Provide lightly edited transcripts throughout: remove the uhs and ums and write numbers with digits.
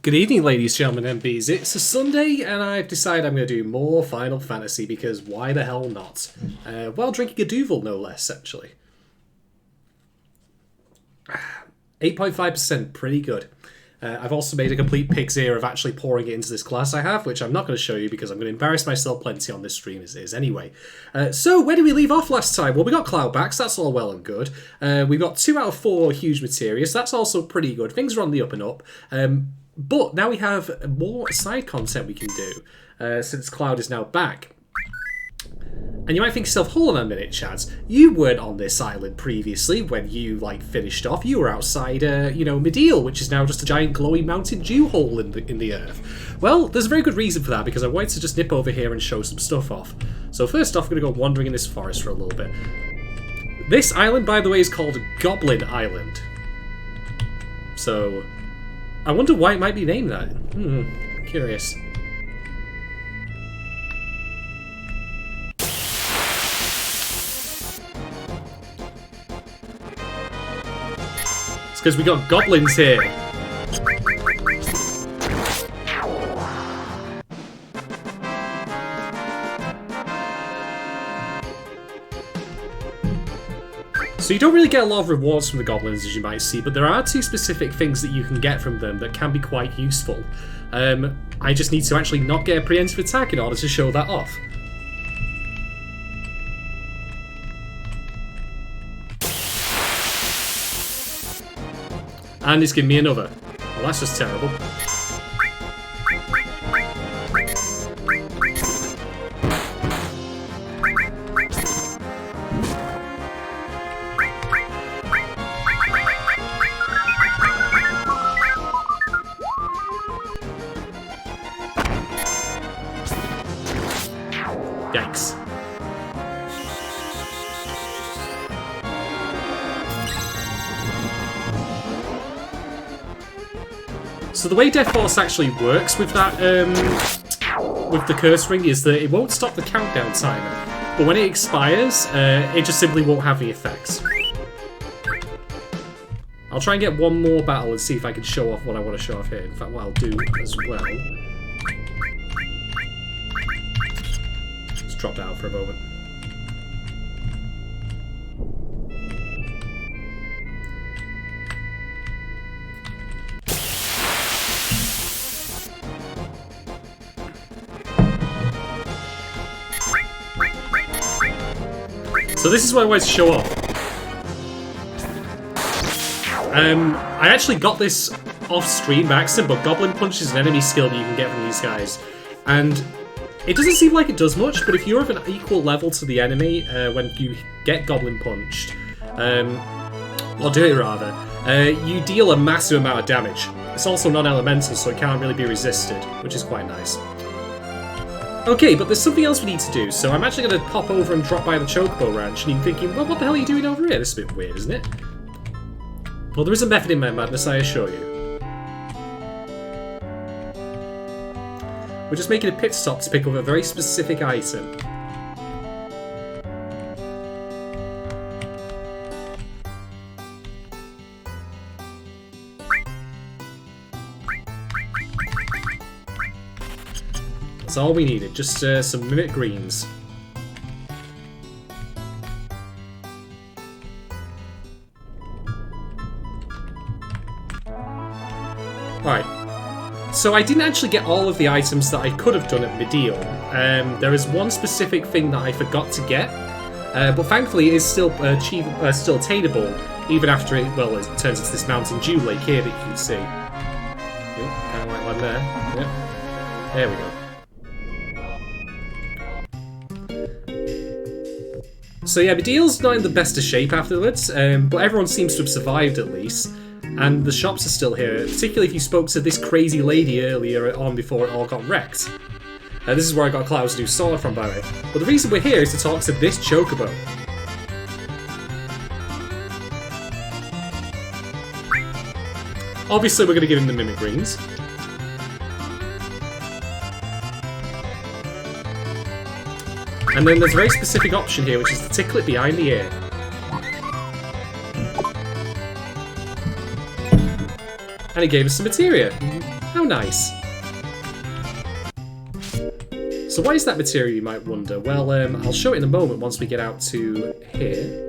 Good evening, ladies, gentlemen, MBs. It's a Sunday, and I've decided I'm going to do more Final Fantasy, because why the hell not? While drinking a Duvel, no less, actually. 8.5%, pretty good. I've also made a complete pig's ear of actually pouring it into this glass I have, which I'm not going to show you because I'm going to embarrass myself plenty on this stream as it is anyway. So, where did we leave off last time? Well, we got Cloudbacks, that's all well and good. We've got 2 out of 4 huge materia, so that's also pretty good. Things are on the up and up. But now we have more side content we can do, since Cloud is now back. And you might think to yourself, hold on a minute, Chads. You weren't on this island previously when you, finished off. You were outside, Medial, which is now just a giant glowing mountain dew hole in the earth. Well, there's a very good reason for that, because I wanted to just nip over here and show some stuff off. So first off, I'm going to go wandering in this forest for a little bit. This island, by the way, is called Goblin Island. So, I wonder why it might be named that. Curious. It's because we got goblins here. So you don't really get a lot of rewards from the goblins, as you might see, but there are 2 specific things that you can get from them that can be quite useful. I just need to actually not get a preemptive attack in order to show that off. And it's giving me another. Well, that's just terrible. Yikes. So the way Death Force actually works with that, with the curse ring, is that it won't stop the countdown timer, but when it expires, it just simply won't have the effects. I'll try and get one more battle and see if I can show off what I want to show off here. In fact, what I'll do as well... Just drop down for a moment. So this is what I wanted to show off. I actually got this off stream by accident, but Goblin Punch is an enemy skill that you can get from these guys. And it doesn't seem like it does much, but if you're of an equal level to the enemy when you get Goblin Punched, or do it rather, you deal a massive amount of damage. It's also non-elemental, so it can't really be resisted, which is quite nice. Okay, but there's something else we need to do, so I'm actually going to pop over and drop by the Chocobo Ranch, and you're thinking, well, what the hell are you doing over here? This is a bit weird, isn't it? Well, there is a method in my madness, I assure you. We're just making a pit stop to pick up a very specific item. That's all we needed, just some Mimic Greens. Right, so I didn't actually get all of the items that I could have done at Medial. There is one specific thing that I forgot to get, but thankfully it is still still attainable, even after it turns into this Mountain Dew Lake here that you can see. Yep, kind of like one there. Yep. There we go. So yeah, Medial's not in the best of shape afterwards, but everyone seems to have survived at least. And the shops are still here, particularly if you spoke to this crazy lady earlier on before it all got wrecked. This is where I got Cloud's new sword from, by the way. But the reason we're here is to talk to this Chocobo. Obviously, we're going to give him the Mimic Greens. And then there's a very specific option here, which is to tickle it behind the ear. And it gave us some materia. How nice. So what is that material, you might wonder? Well, I'll show it in a moment once we get out to here.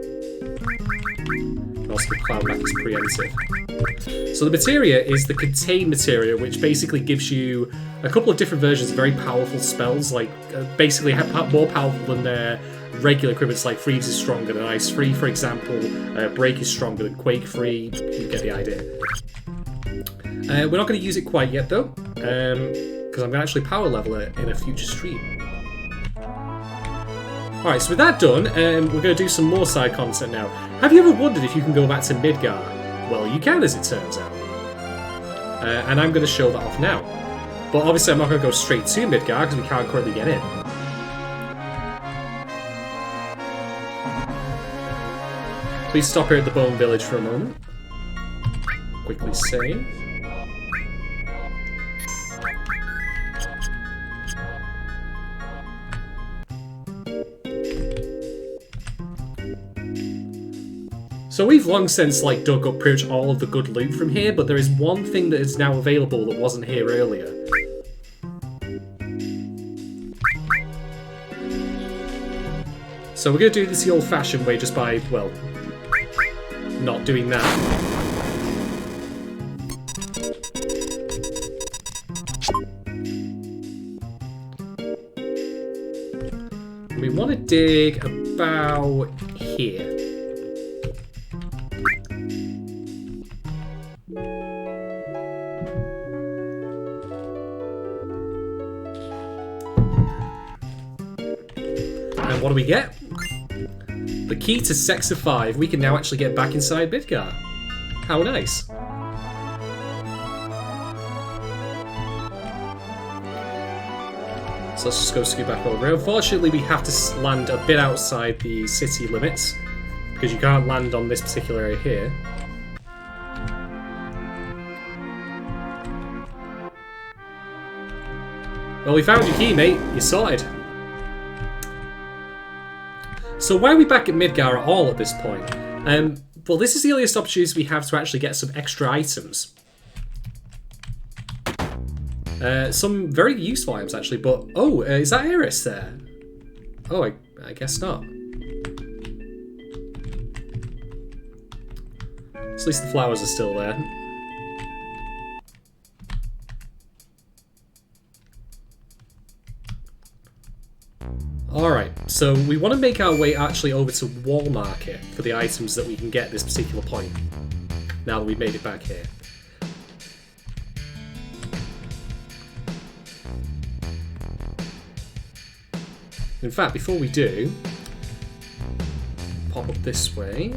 And also the cloudback is preemptive. So the materia is the contain materia, which basically gives you a couple of different versions of very powerful spells, like basically more powerful than their regular equivalents, like Freeze is stronger than Ice Free, for example. Break is stronger than Quake Free. You get the idea. We're not going to use it quite yet, though, because I'm going to actually power level it in a future stream. Alright, so with that done, we're going to do some more side content now. Have you ever wondered if you can go back to Midgar? Well, you can, as it turns out. And I'm going to show that off now. But obviously I'm not going to go straight to Midgar, because we can't currently get in. Please stop here at the Bone Village for a moment. Quickly save. So we've long since dug up pretty much all of the good loot from here, but there is one thing that is now available that wasn't here earlier. So we're going to do this the old-fashioned way, just by, well, not doing that. We want to dig about here. And what do we get? The key to Sector 5. We can now actually get back inside Midgar. How nice. So let's just go scoot back over. Unfortunately, we have to land a bit outside the city limits, because you can't land on this particular area here. Well, we found your key, mate. You're sorted. So why are we back at Midgar at all at this point? Well, this is the earliest opportunity we have to actually get some extra items. Some very useful items, actually, but... Oh, is that Eris there? Oh, I guess not. At least the flowers are still there. Alright, so we want to make our way actually over to Wall Market for the items that we can get at this particular point, now that we've made it back here. In fact, before we do, pop up this way.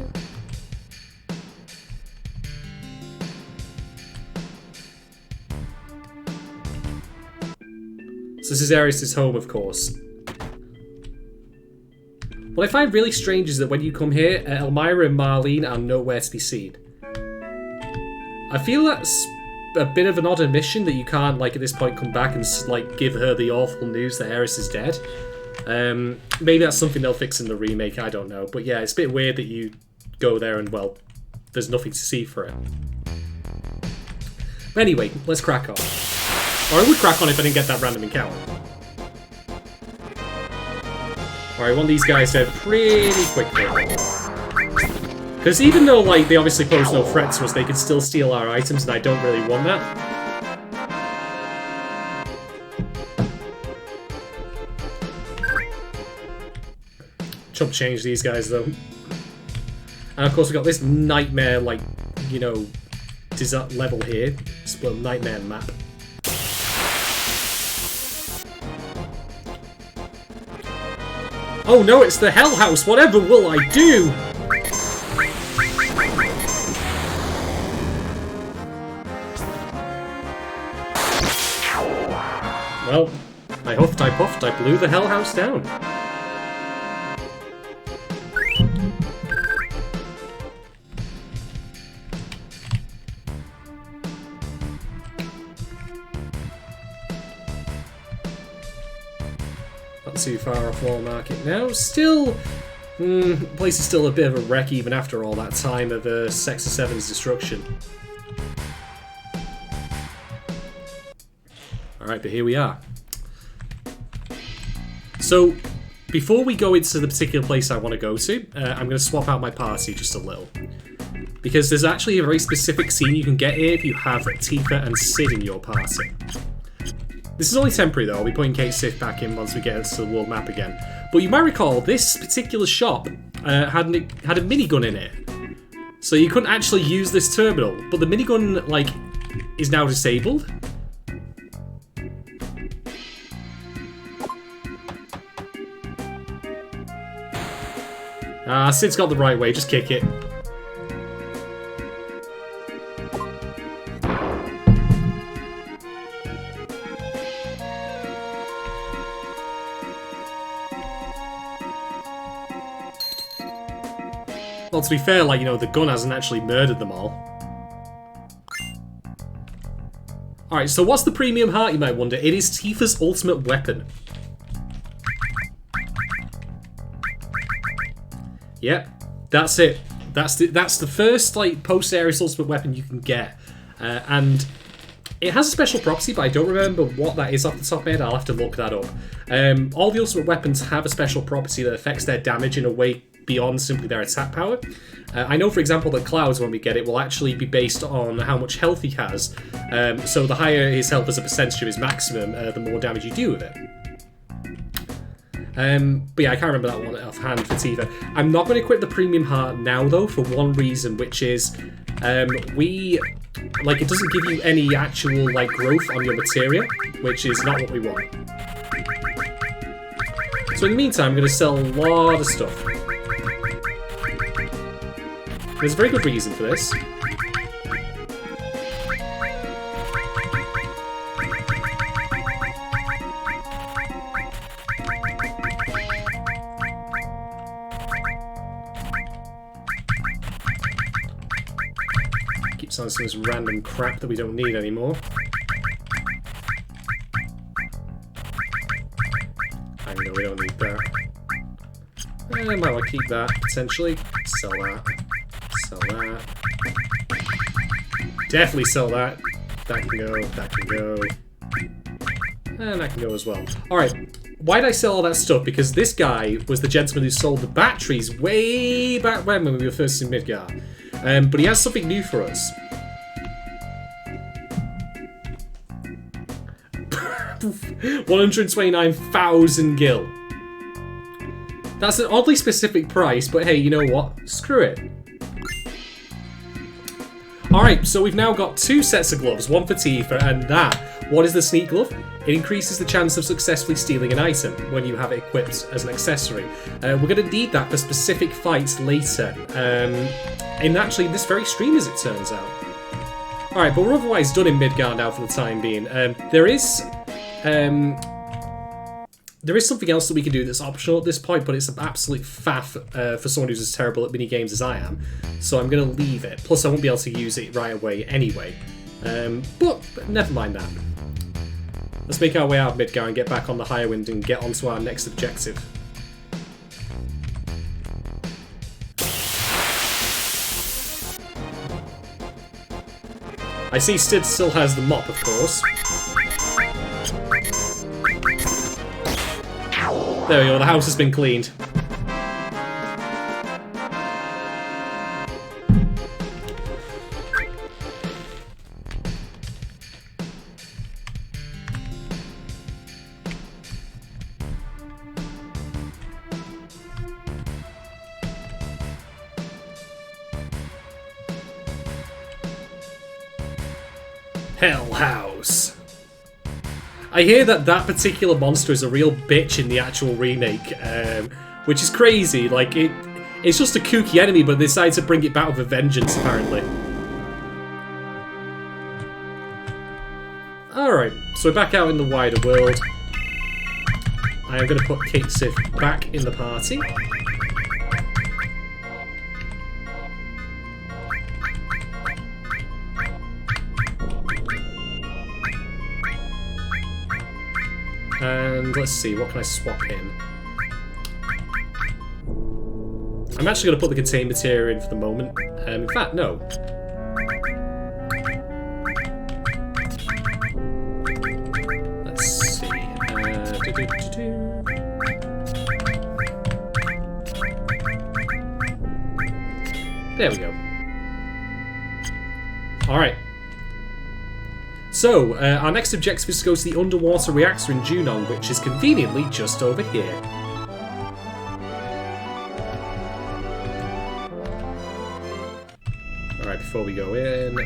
So this is Ares' home, of course. What I find really strange is that when you come here, Elmira and Marlene are nowhere to be seen. I feel that's a bit of an odd omission that you can't, at this point, come back and, give her the awful news that Ares is dead. Maybe that's something they'll fix in the remake, I don't know. But yeah, it's a bit weird that you go there and, well, there's nothing to see for it. But anyway, let's crack on. Or I would crack on if I didn't get that random encounter. Alright, I want these guys dead pretty quickly. Because even though, they obviously pose no threat to us, they could still steal our items, and I don't really want that. Chump change these guys, though. And of course, we've got this nightmare, level here. This little nightmare map. Oh no, it's the Hell House! Whatever will I do? Well, I huffed, I puffed, I blew the Hell House down. Not too far off Wall Market now. Still, the place is still a bit of a wreck even after all that time of Sector 7's destruction. Alright, but here we are. So, before we go into the particular place I want to go to, I'm going to swap out my party just a little. Because there's actually a very specific scene you can get here if you have Tifa and Sid in your party. This is only temporary though, I'll be putting Kate Sith back in once we get into the world map again. But you might recall, this particular shop had a minigun in it. So you couldn't actually use this terminal, but the minigun, like, is now disabled. Sid's got the right way, just kick it. Well, to be fair, like, you know, the gun hasn't actually murdered them all. Alright, so what's the premium heart, you might wonder? It is Tifa's ultimate weapon. Yep, that's it. That's the first, like, post-Ares ultimate weapon you can get. And it has a special property, but I don't remember what that is off the top of my head. I'll have to look that up. All the ultimate weapons have a special property that affects their damage in a way beyond simply their attack power. I know, for example, that Cloud's, when we get it, will actually be based on how much health he has. So the higher his health as a percentage of his maximum, the more damage you do with it. But yeah, I can't remember that one offhand for Tifa. I'm not going to equip the premium heart now, though, for one reason, which is it doesn't give you any actual, like, growth on your materia, which is not what we want. So in the meantime, I'm going to sell a lot of stuff. There's a very good reason for this. Keeps on some of this random crap that we don't need anymore. I know we don't need that. I might want to keep that, potentially. Sell that. Sell that. Definitely sell that. That can go, that can go. And that can go as well. Alright, why did I sell all that stuff? Because this guy was the gentleman who sold the batteries way back when we were first in Midgar. But he has something new for us. $129,000 gil. That's an oddly specific price, but hey, you know what? Screw it. Alright, so we've now got 2 sets of gloves, one for Tifa, and that. What is the sneak glove? It increases the chance of successfully stealing an item when you have it equipped as an accessory. We're going to need that for specific fights later. And actually, this very stream, as it turns out. Alright, but we're otherwise done in Midgar now for the time being. There is something else that we can do that's optional at this point, but it's an absolute faff for someone who's as terrible at mini-games as I am. So I'm going to leave it. Plus, I won't be able to use it right away anyway. But never mind that. Let's make our way out of Midgar and get back on the higher wind and get onto our next objective. I see Sid still has the mop, of course. There we go, the house has been cleaned. Hell House. I hear that particular monster is a real bitch in the actual remake, which is crazy. Like, it's just a kooky enemy, but they decided to bring it back with a vengeance, apparently. Alright, so we're back out in the wider world. I am going to put Kate Sith back in the party. And let's see, what can I swap in? I'm actually going to put the contain material in for the moment. In fact, no. There we go. Alright. So, our next objective is to go to the underwater reactor in Junon, which is conveniently just over here. Alright, before we go in...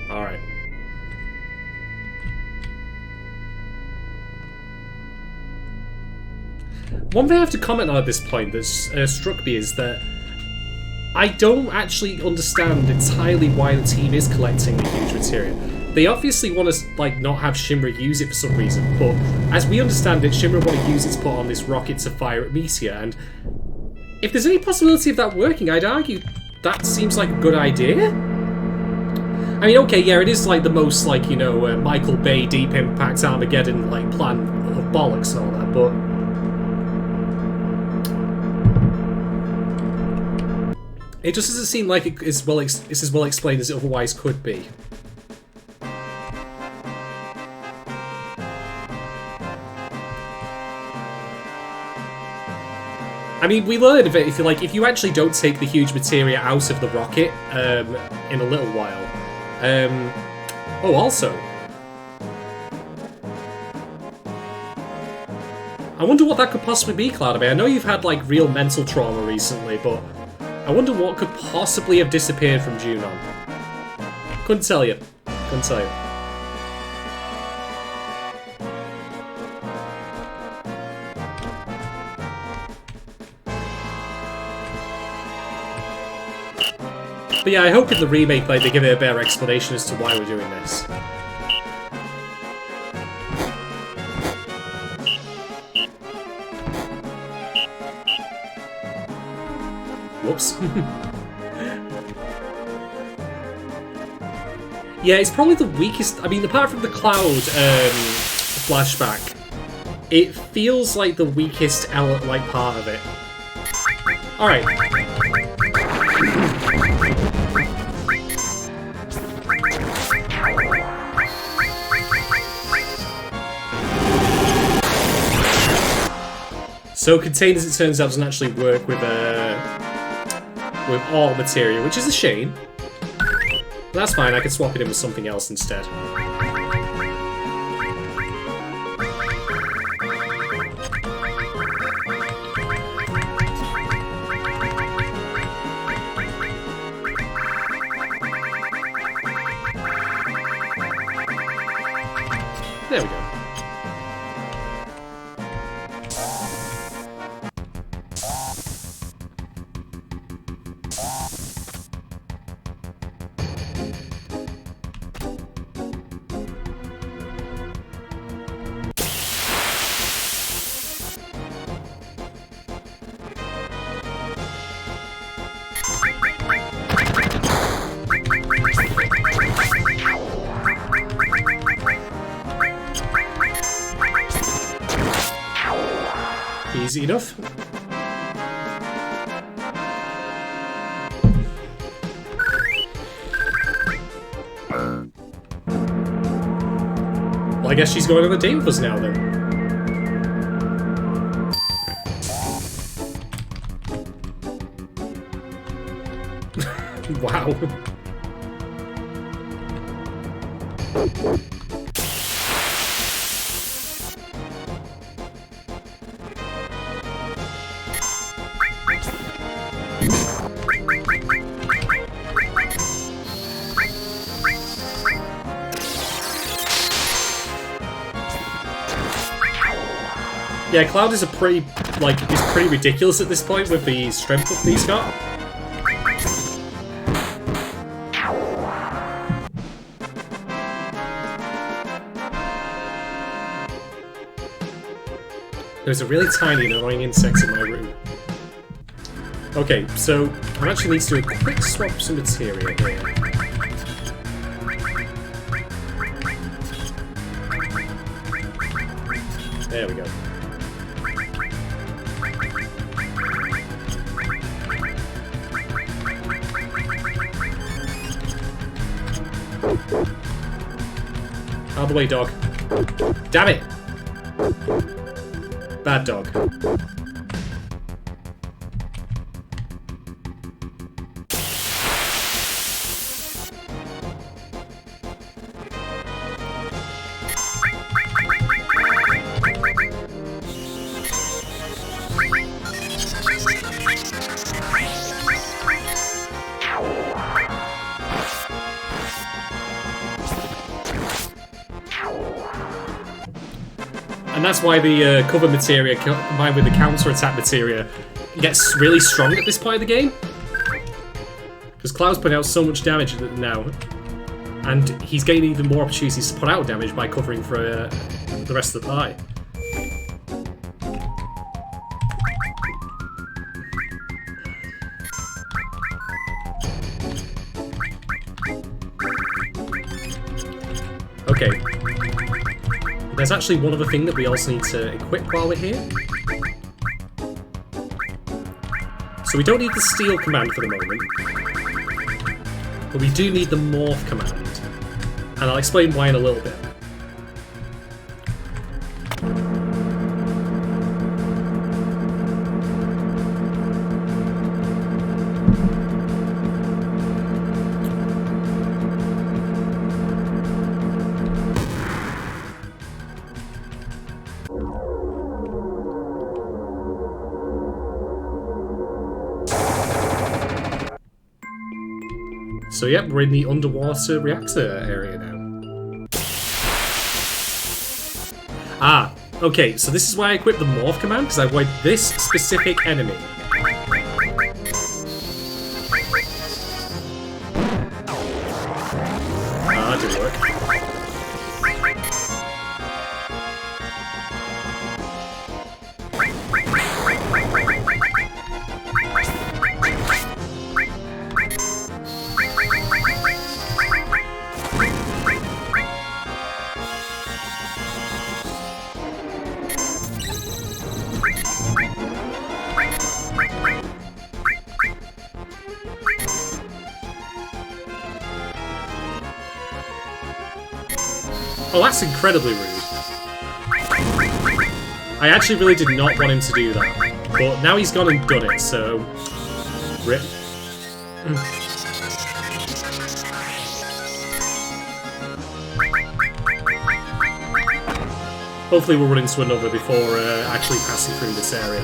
Alright. One thing I have to comment on at this point that's struck me is that I don't actually understand entirely why the team is collecting the huge materia. They obviously want to like not have Shinra use it for some reason, but as we understand it, Shinra want to use it to put on this rocket to fire at Meteor, and if there's any possibility of that working, I'd argue that seems like a good idea. I mean, okay, yeah, it is like the most, like, you know, Michael Bay Deep Impact Armageddon, like, plan of bollocks and all that, but... it just doesn't seem like it's as well explained as it otherwise could be. I mean, we learned of it, if you actually don't take the huge materia out of the rocket in a little while. Oh, also, I wonder what that could possibly be, Cloud. I mean, I know you've had, like, real mental trauma recently, but I wonder what could possibly have disappeared from Junon. Couldn't tell you. Couldn't tell you. But yeah, I hope in the remake like, they give it a better explanation as to why we're doing this. Whoops. Yeah, it's probably the weakest... I mean, apart from the Cloud flashback, it feels like the weakest part of it. Alright. So Contain, as it turns out, doesn't actually work with all materia, which is a shame. But that's fine, I could swap it in with something else instead. There we go. Easy enough. Well, I guess she's going on a date with us now, then. Wow. Yeah, Cloud is pretty ridiculous at this point with the strength that he's got. There's a really tiny and annoying insect in my room. Okay, so I actually need to do a quick swap of some materia here. There we go. Out of the way, dog. Damn it! Bad dog. And that's why the cover materia combined with the counter-attack materia gets really strong at this point of the game. Because Cloud's putting out so much damage now, and he's gaining even more opportunities to put out damage by covering for the rest of the party. Okay. There's actually one other thing that we also need to equip while we're here. So we don't need the Steel command for the moment, but we do need the Morph command, and I'll explain why in a little bit. So yep, we're in the underwater reactor area now. Ah, okay, so this is why I equipped the Morph command, because I avoid this specific enemy. Ah, that didn't work. Oh, that's incredibly rude. I actually really did not want him to do that, but now he's gone and done it, so... RIP. Hopefully we'll run into another before actually passing through this area.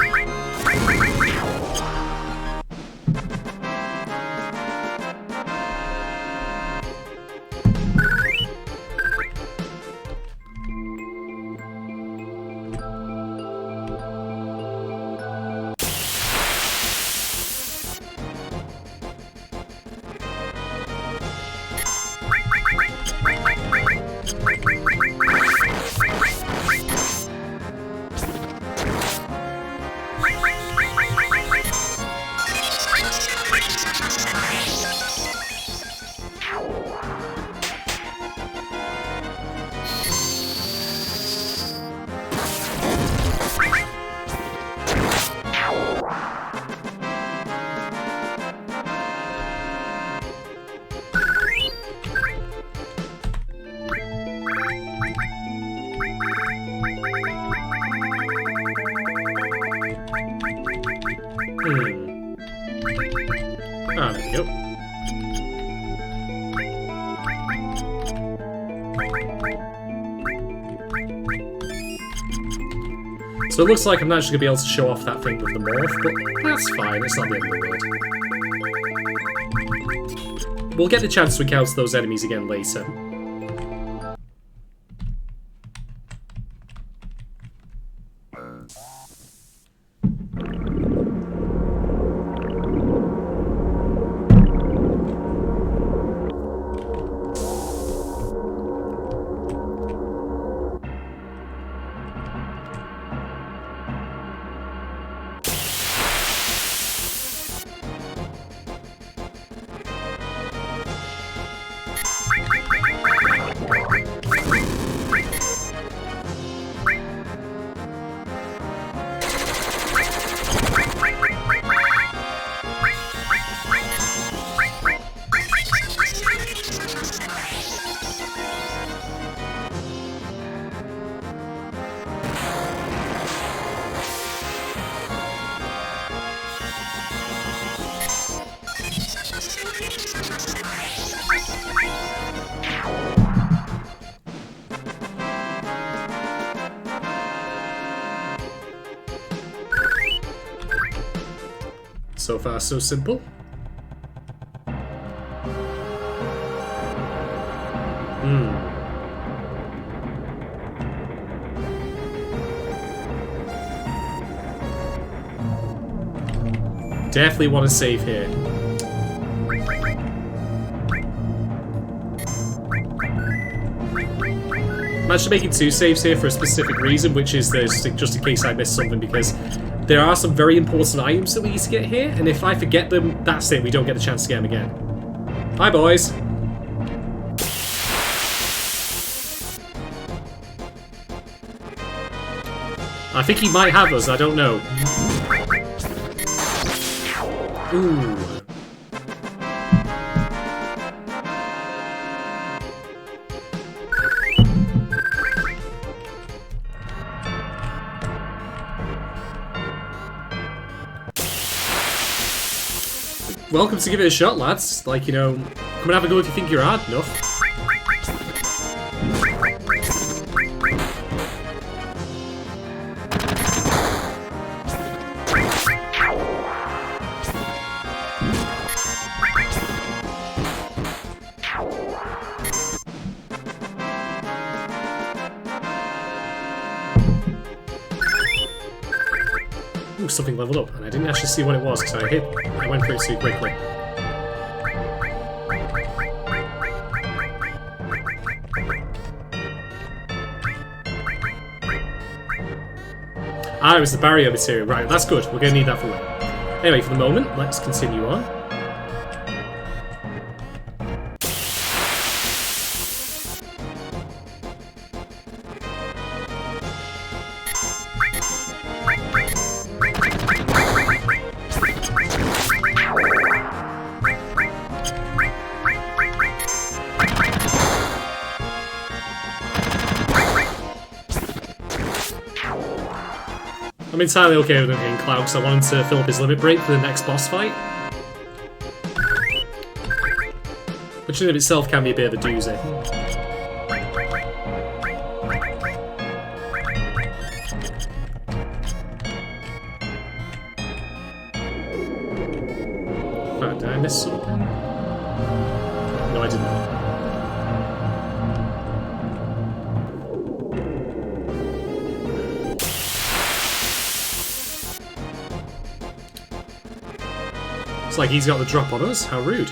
Ah, there we go. So it looks like I'm not actually going to be able to show off that thing with the morph, but that's fine, it's not the end of the world. We'll get the chance to encounter those enemies again later. far, so simple. Definitely want to save here. I'm actually making 2 saves here for a specific reason, which is there's just in case I miss something, because there are some very important items that we need to get here, and if I forget them, that's it, we don't get the chance to get them again. Hi, boys. I think he might have us, I don't know. Ooh. Welcome to give it a shot, lads. Like, you know, come and have a go if you think you're hard enough. Ooh, something leveled up, and I didn't actually see what it was because I went through it too quickly. Ah, it was the barrier material. Right, that's good. We're going to need that for later. Anyway, for the moment, let's continue on. I'm entirely okay with him getting Cloud because I want him to fill up his limit break for the next boss fight. Which in of itself can be a bit of a doozy. Did I miss something? No, I didn't. Like he's got the drop on us. How rude.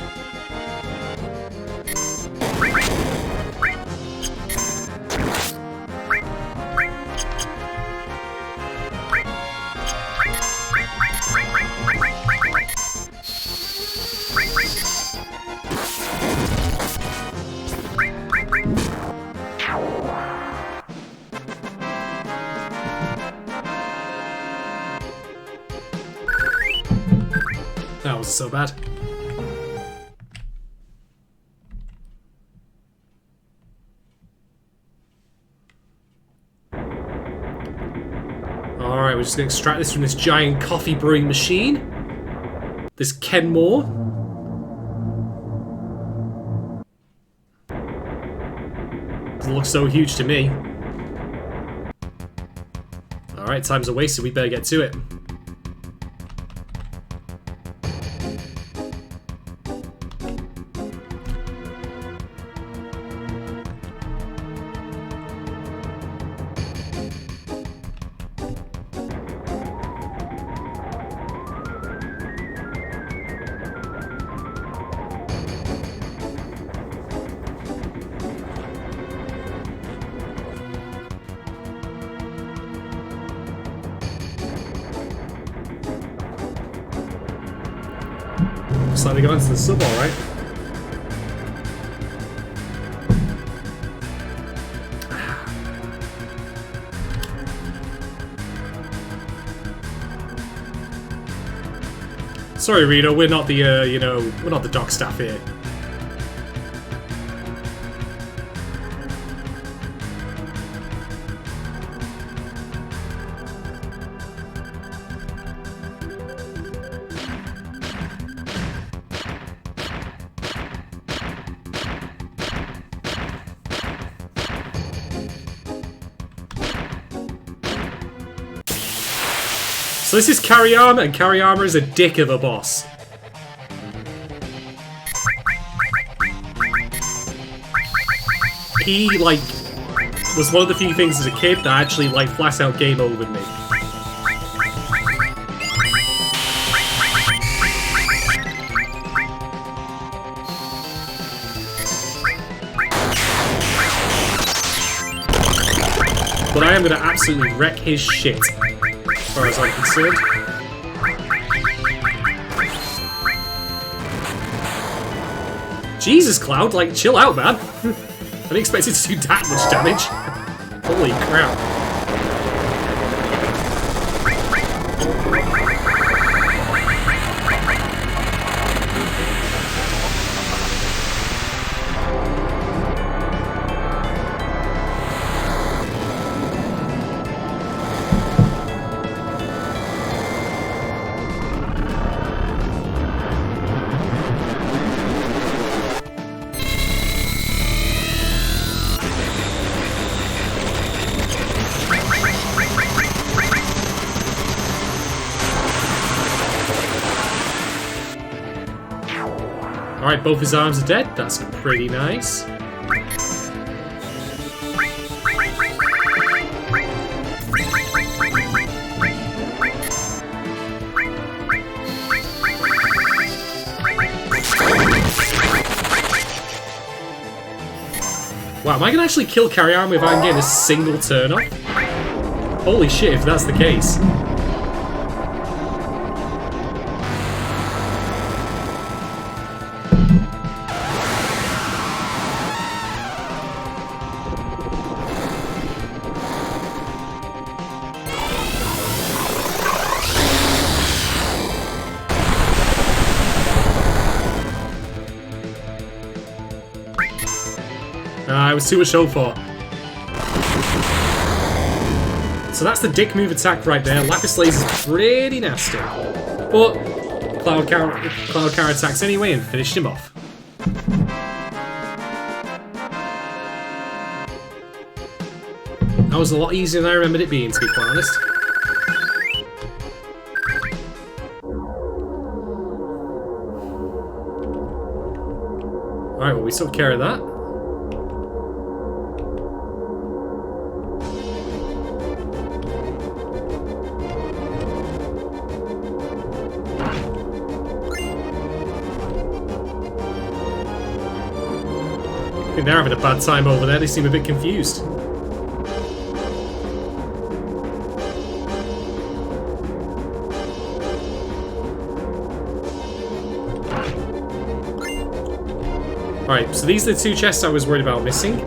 That wasn't so bad. Alright, we're just going to extract this from this giant coffee brewing machine. This Kenmore. Doesn't look so huge to me. Alright, time's are wasted. We better get to it. Looks like they got into the sub, alright. Sorry, Reno, we're not the, we're not the dock staff here. So this is Kariyama, and Kariyama is a dick of a boss. He, like, was one of the few things as a kid that actually, like, flat out game over'd me. But I am going to absolutely wreck his shit, as far as I'm concerned. Jesus, Cloud, like, chill out, man. I didn't expect it to do that much damage. Holy crap. Alright, both his arms are dead. That's pretty nice. Wow, am I going to actually kill Kariyama if I can get a single turn off? Holy shit, if that's the case. It was too much to hope for. So that's the dick move attack right there. Lapis Laser's pretty nasty. But Cloud counter attacks anyway and finished him off. That was a lot easier than I remembered it being, to be quite honest. Alright, well, we took care of that. I think they're having a bad time over there. They seem a bit confused. Alright, so these are the two chests I was worried about missing.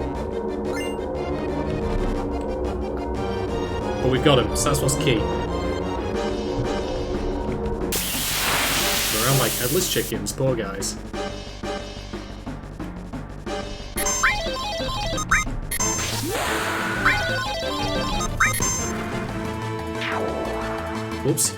But we've got them, so that's what's key. They're around like headless chickens, poor guys. Oops.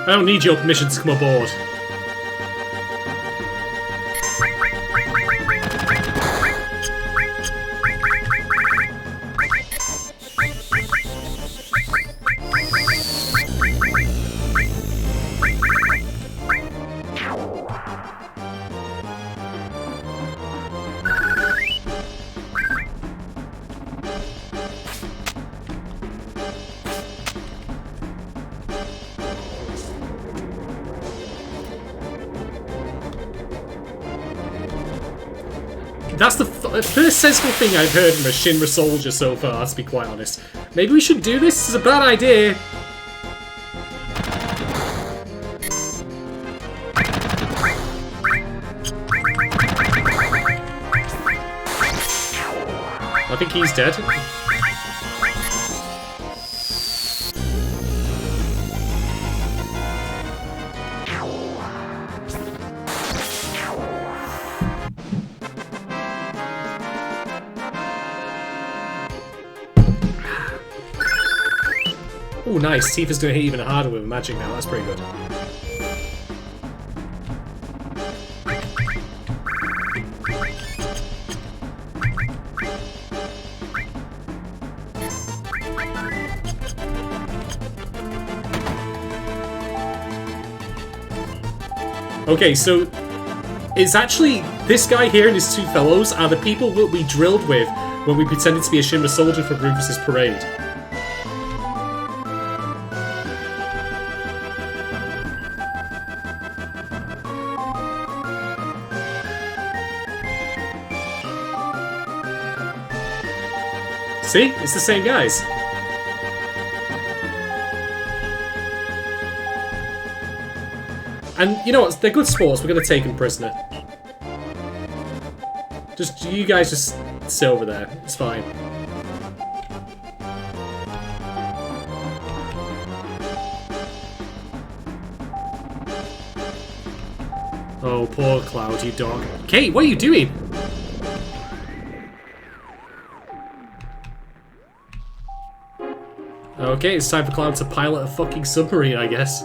I don't need your permission to come aboard. That's the first sensible thing I've heard from a Shinra soldier so far, to be quite honest. Maybe we should do this? It's a bad idea. I think he's dead. nice. Tifa's going to hit even harder with magic now. That's pretty good. Okay, so it's actually this guy here and his two fellows are the people that we drilled with when we pretended to be a Shinra soldier for Rufus's parade. See? It's the same guys. And you know what? They're good sports. We're going to take them prisoner. You guys just sit over there. It's fine. Oh, poor Cloud, you dog. Kate, what are you doing? Okay, it's time for Cloud to pilot a fucking submarine, I guess.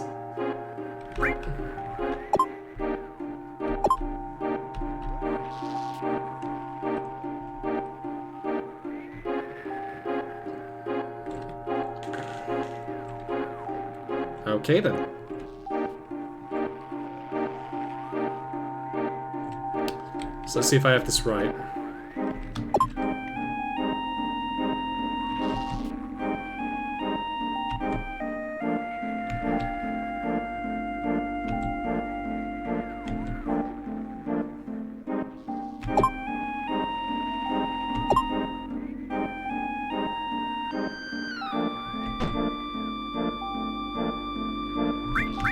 Okay then. So let's see if I have this right.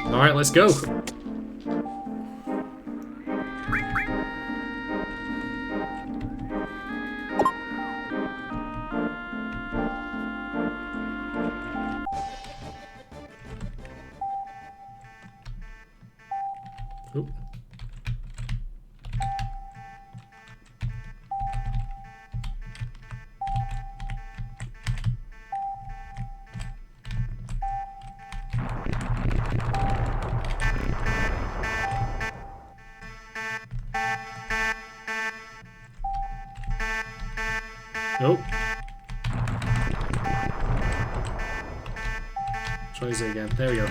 Alright, let's go. Oop. Nope. Try this again. There we go.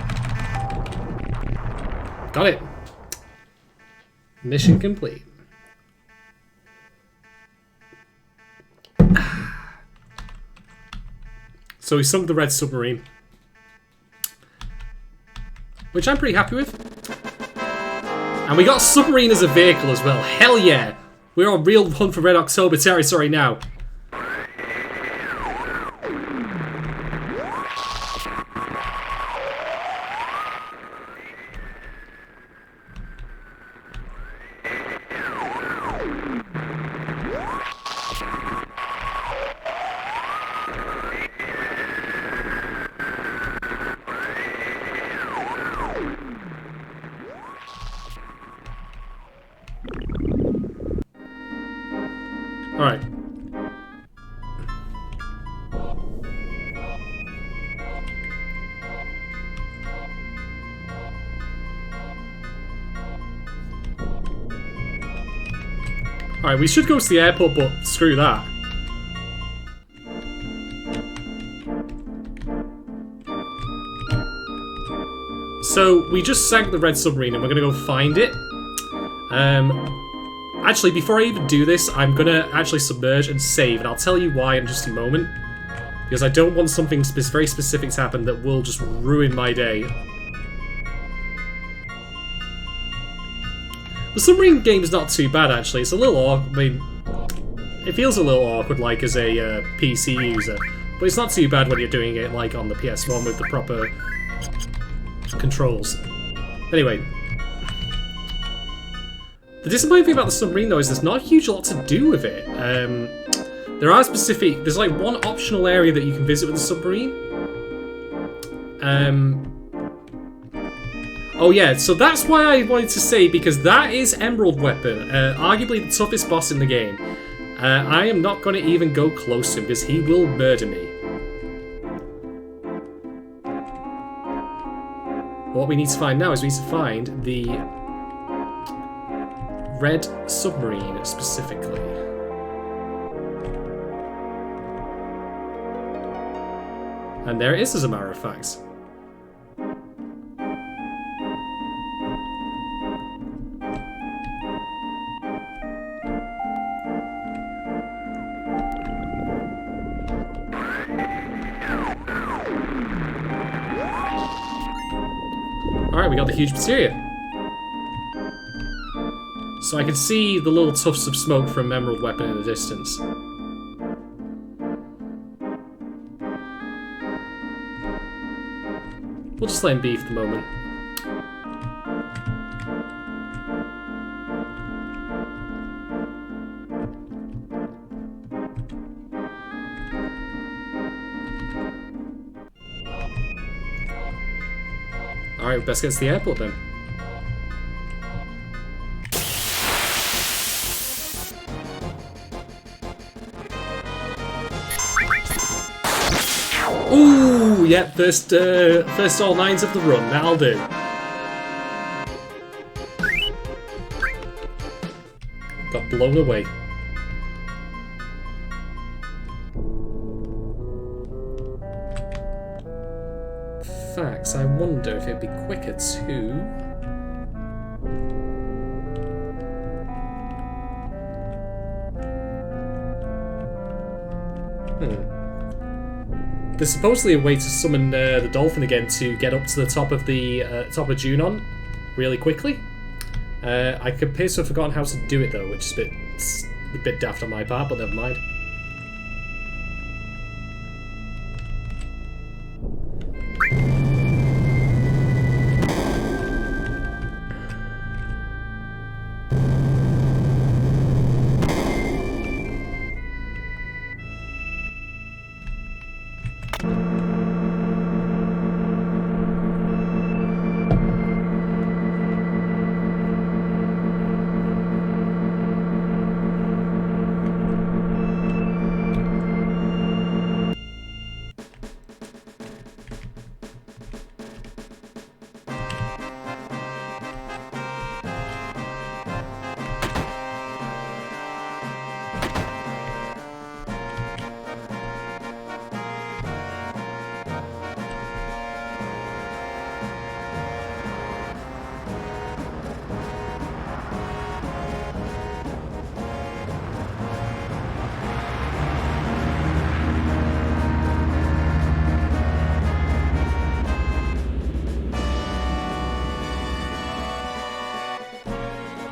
Got it. Mission complete. So we sunk the red submarine, which I'm pretty happy with. And we got a submarine as a vehicle as well. Hell yeah! We're on real hunt for Red October territory now. Alright. Alright, we should go to the airport, but screw that. So, we just sank the red submarine and we're gonna go find it. Actually, before I even do this, I'm gonna actually submerge and save, and I'll tell you why in just a moment. Because I don't want something very specific to happen that will just ruin my day. The submarine game is not too bad, actually. It's a little awkward. I mean, it feels a little awkward, like, as a PC user. But it's not too bad when you're doing it, like, on the PS1 with the proper controls. Anyway. The disappointing thing about the submarine, though, is there's not a huge lot to do with it. There's like one optional area that you can visit with the submarine. Oh yeah, so that's why I wanted to say, because that is Emerald Weapon, arguably the toughest boss in the game. I am not going to even go close to him, because he will murder me. What we need to find now is we need to find the red submarine specifically. And there it is, as a matter of fact. Alright, we got the huge materia. So I can see the little tufts of smoke from Emerald Weapon in the distance. We'll just let him be for the moment. Alright, we best get to the airport then. Ooh, yeah, first all nines of the run, that'll do. Got blown away. Facts, I wonder if it'd be quicker to... There's supposedly a way to summon the dolphin again to get up to the top of the top of Junon really quickly. I appear to have forgotten how to do it though, which is a bit daft on my part, but never mind.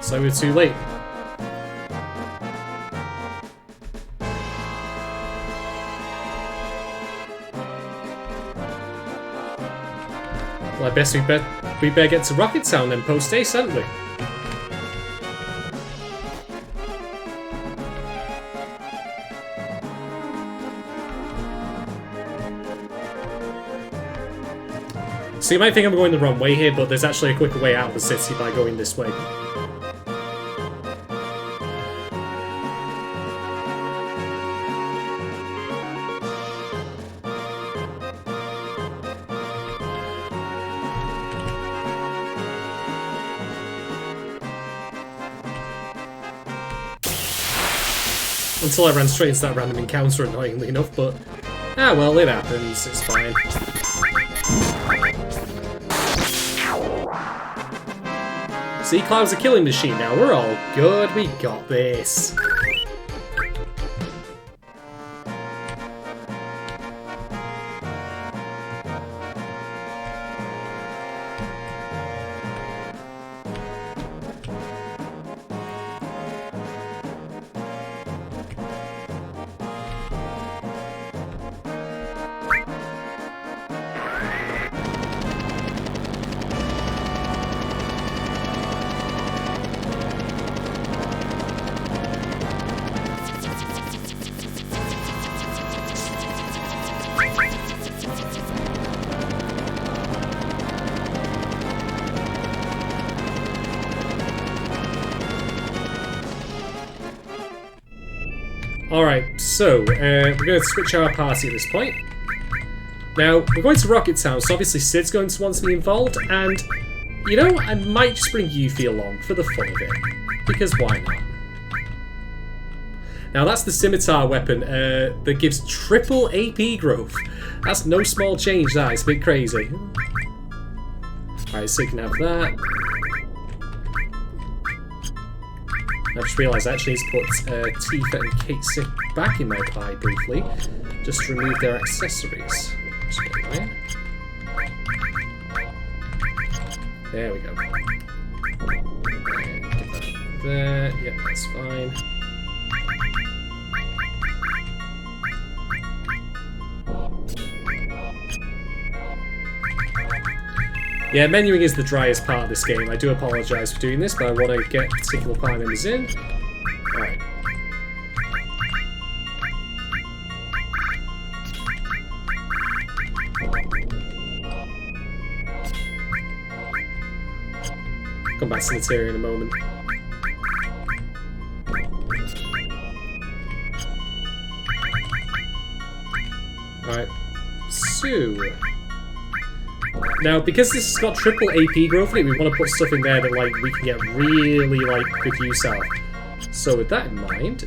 So we're too late. Well, I guess we better get to Rocket Town then post-haste, haven't we? So you might think I'm going the wrong way here, but there's actually a quicker way out of the city by going this way. Until I ran straight into that random encounter, annoyingly enough, but... ah, well, it happens. It's fine. See, Cloud's a killing machine now. We're all good. We got this. Alright, so we're going to switch our party at this point. Now, we're going to Rocket Town, so obviously Sid's going to want to be involved, and, you know, I might just bring Yuffie along for the fun of it, because why not? Now, that's the scimitar weapon that gives triple AP growth. That's no small change, that. It's a bit crazy. Alright, so you can have that. I just realised I actually need to put Tifa and Kate back in my pie briefly, just to remove their accessories. Just get that. There we go. Get that there. Yep, that's fine. Yeah, menuing is the driest part of this game. I do apologise for doing this, but I want to get particular party members in. Alright. Come back to Materia in a moment. Alright. So... Now, because this has got triple AP growth in it, we want to put stuff in there that, like, we can get really, like, good use out of. So with that in mind...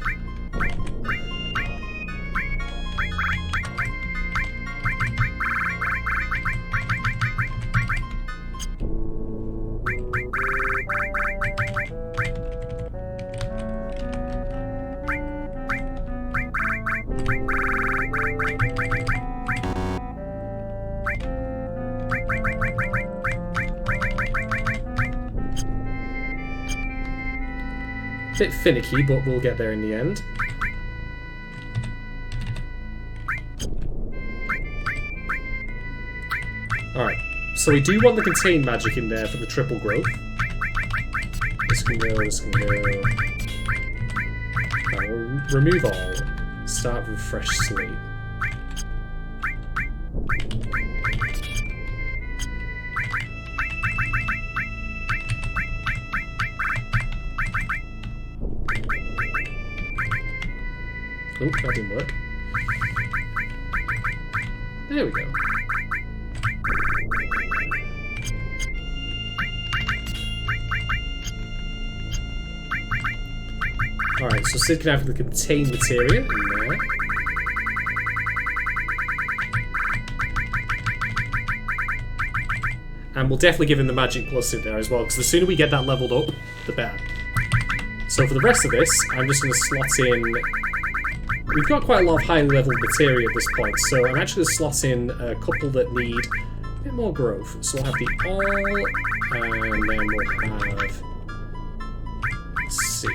Bit finicky, but we'll get there in the end. Alright, so we do want the contain magic in there for the triple growth. This can go, this can go. Right, we'll remove all. Start with a fresh slate. Oh, that didn't work. There we go. Alright, so Sid can have the contained materia in there. And we'll definitely give him the magic plus in there as well, because the sooner we get that leveled up, the better. So for the rest of this, I'm just going to slot in... We've got quite a lot of highly leveled materia at this point, so I'm actually going to slot in a couple that need a bit more growth. So we'll have the all, and then we'll have... Let's see...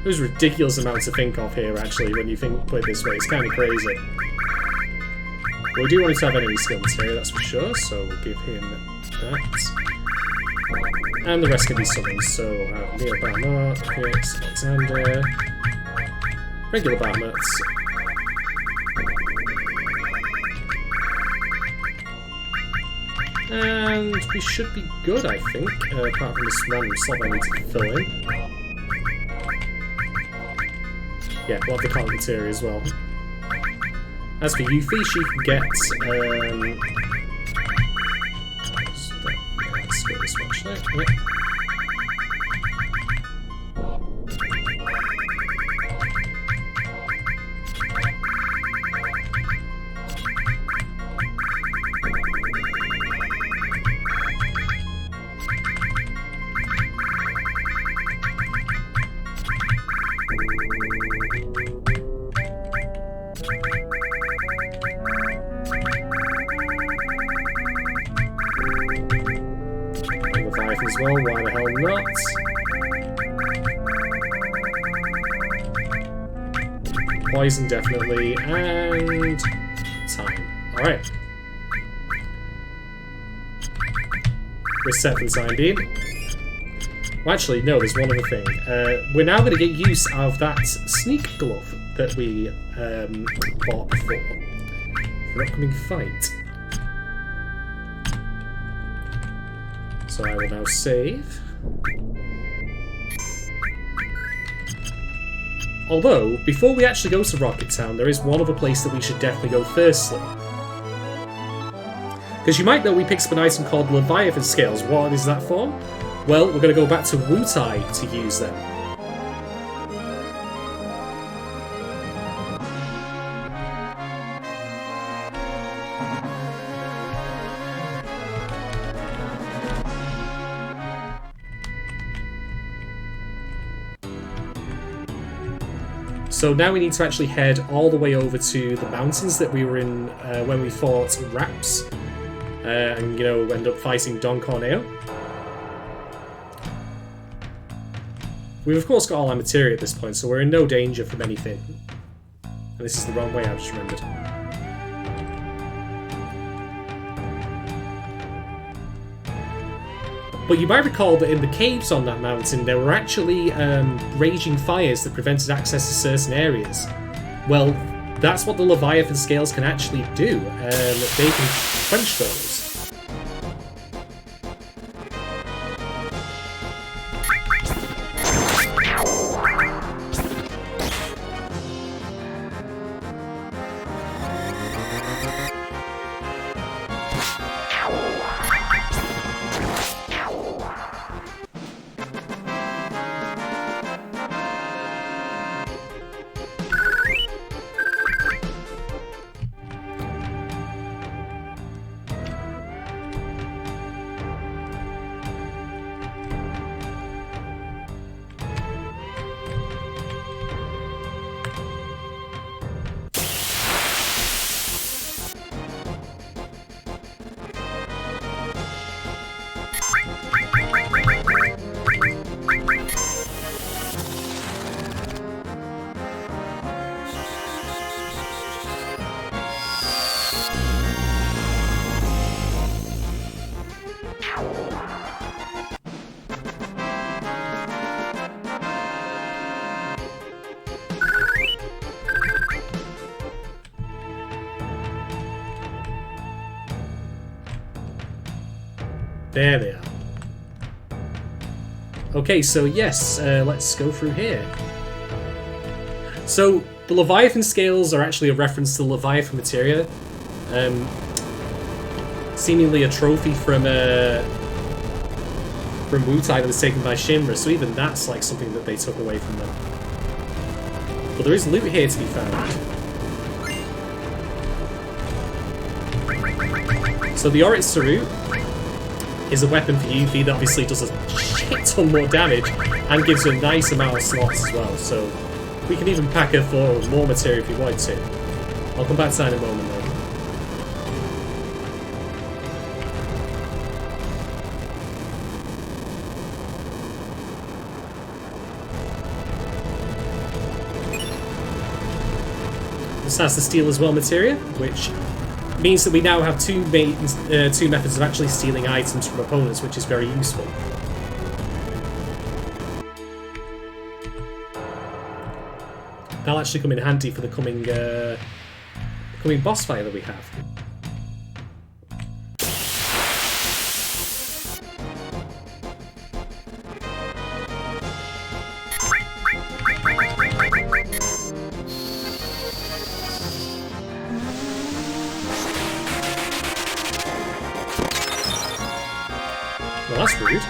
There's ridiculous amounts to think of here, actually, when you put it this way. It's kind of crazy. But we do want to have enemy skill material, that's for sure, so we'll give him that. And the rest can be summons, so we'll have Neo Bahamut, Phoenix, Alexander, regular Bahamuts. And we should be good, I think, apart from this random slot I need to fill in. Yeah, we'll have the current materia as well. As for Yuffie, she can get, let's go this way, actually. Yep. As well, why the hell not? Poison definitely, and time. Alright. We're set for the time being. Well, actually, no, there's one other thing. We're now going to get use of that sneak glove that we bought before for an upcoming fight. So I will now save. Although, before we actually go to Rocket Town, there is one other place that we should definitely go firstly. Because you might know we picked up an item called Leviathan Scales. What is that for? Well, we're going to go back to Wutai to use them. So now we need to actually head all the way over to the mountains that we were in when we fought Raps. And, you know, end up fighting Don Corneo. We've of course got all our materia at this point, so we're in no danger from anything. And this is the wrong way, I've just remembered. But you might recall that in the caves on that mountain, there were actually raging fires that prevented access to certain areas. Well, that's what the Leviathan Scales can actually do. They can quench those. There they are. Okay, so yes, let's go through here. So, the Leviathan Scales are actually a reference to the Leviathan materia. Seemingly a trophy from Wutai that was taken by Shinra, so even that's like something that they took away from them. But there is loot here to be found. So the Oryx Sarut is a weapon for UV that obviously does a shit ton more damage and gives you a nice amount of slots as well, so we can even pack her for more material if we wanted to. I'll come back to that in a moment though. This has the steal as well materia, which means that we now have two methods of actually stealing items from opponents, which is very useful. That'll actually come in handy for the coming boss fight that we have. Well, that's rude.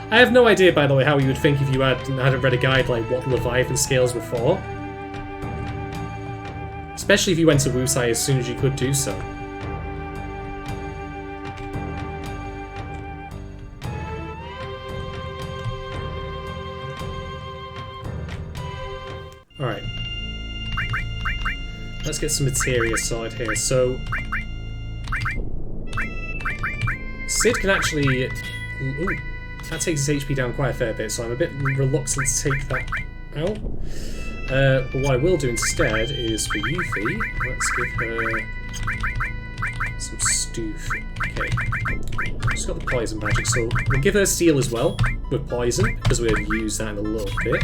I have no idea, by the way, how you would think if you hadn't read a guide like what Leviathan Scales were for. Especially if you went to Wutai as soon as you could do so. Alright. Let's get some materia sorted here. So... Sid can actually... Ooh, that takes his HP down quite a fair bit, so I'm a bit reluctant to take that out. But what I will do instead is for Yuffie, let's give her some stoof. Okay. She's got the poison magic, so we'll give her steel as well with poison, because we'll use that in a little bit.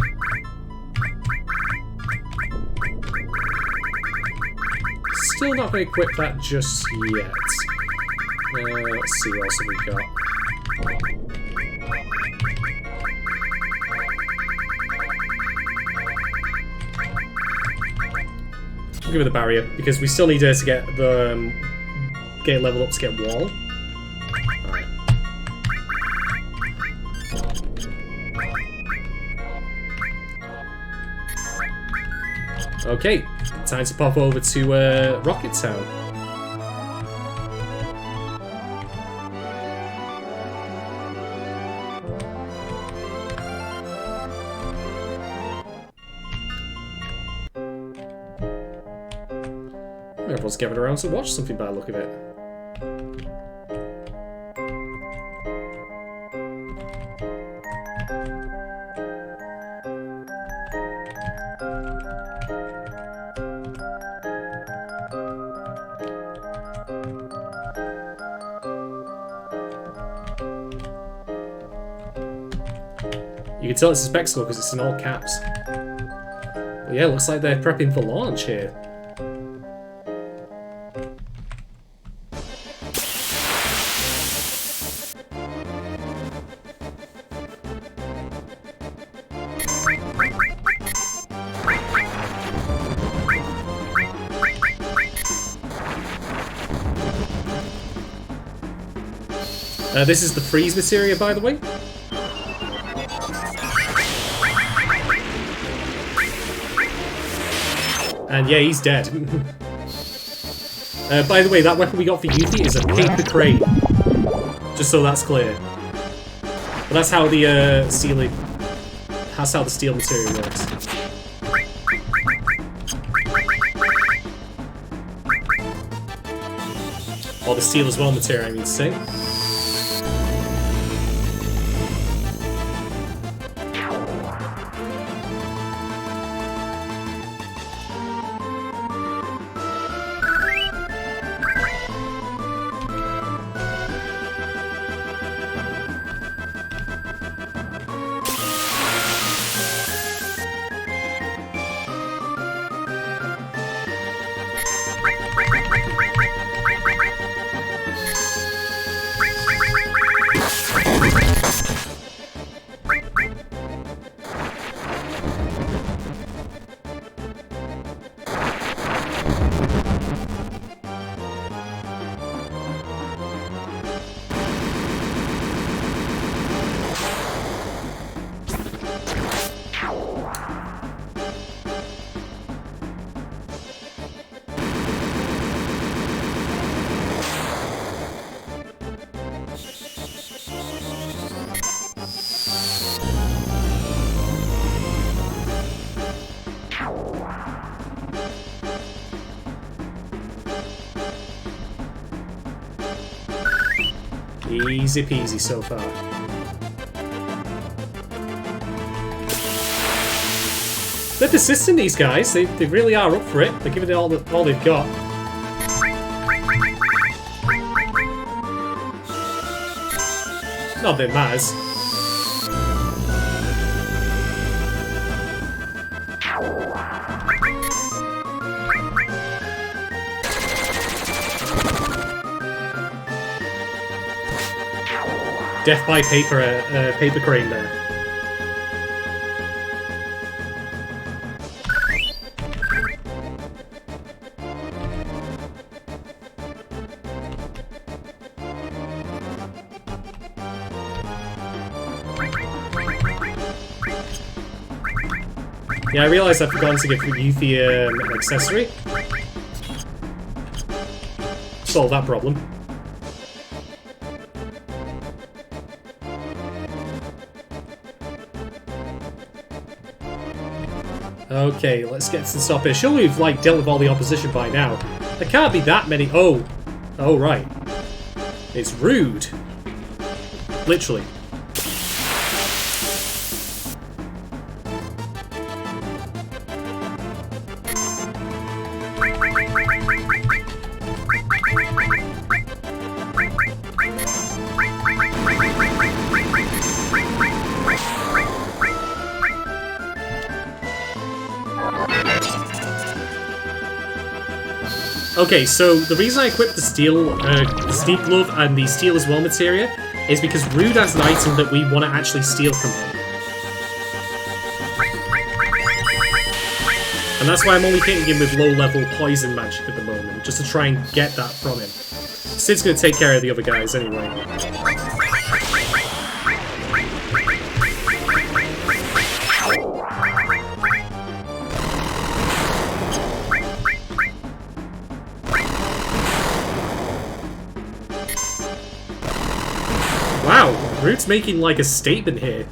Still not going to equip that just yet. Let's see what else have we got. We'll give her the barrier because we still need her to get the get leveled up to get wall. Alright. Okay, time to pop over to Rocket Town. Everyone's gathered around to watch something by the look of it. You can tell it's a spectacle because it's in all caps. But yeah, looks like they're prepping for launch here. This is the freeze materia, by the way. And yeah, he's dead. By the way, that weapon we got for Yuffie is a paper crane. Just so that's clear. But that's how the that's how the steel material works. Or the steel as well material, I mean to say. Easy peasy so far. They're persistent, these guys. They really are up for it. They're giving it all they've got. Not that it matters. Death by paper crane there. Yeah, I realised I've forgotten to give Yuffie an accessory. Solve that problem. Okay, let's get to the top here. Surely we've, like, dealt with all the opposition by now. There can't be that many... Oh. Oh, right. It's rude. Literally. Okay, so the reason I equipped the steel, the steep glove and the steel as well materia is because Rude has an item that we want to actually steal from him. And that's why I'm only hitting him with low-level poison magic at the moment, just to try and get that from him. Sid's going to take care of the other guys anyway. Wow, Rude's making like a statement here.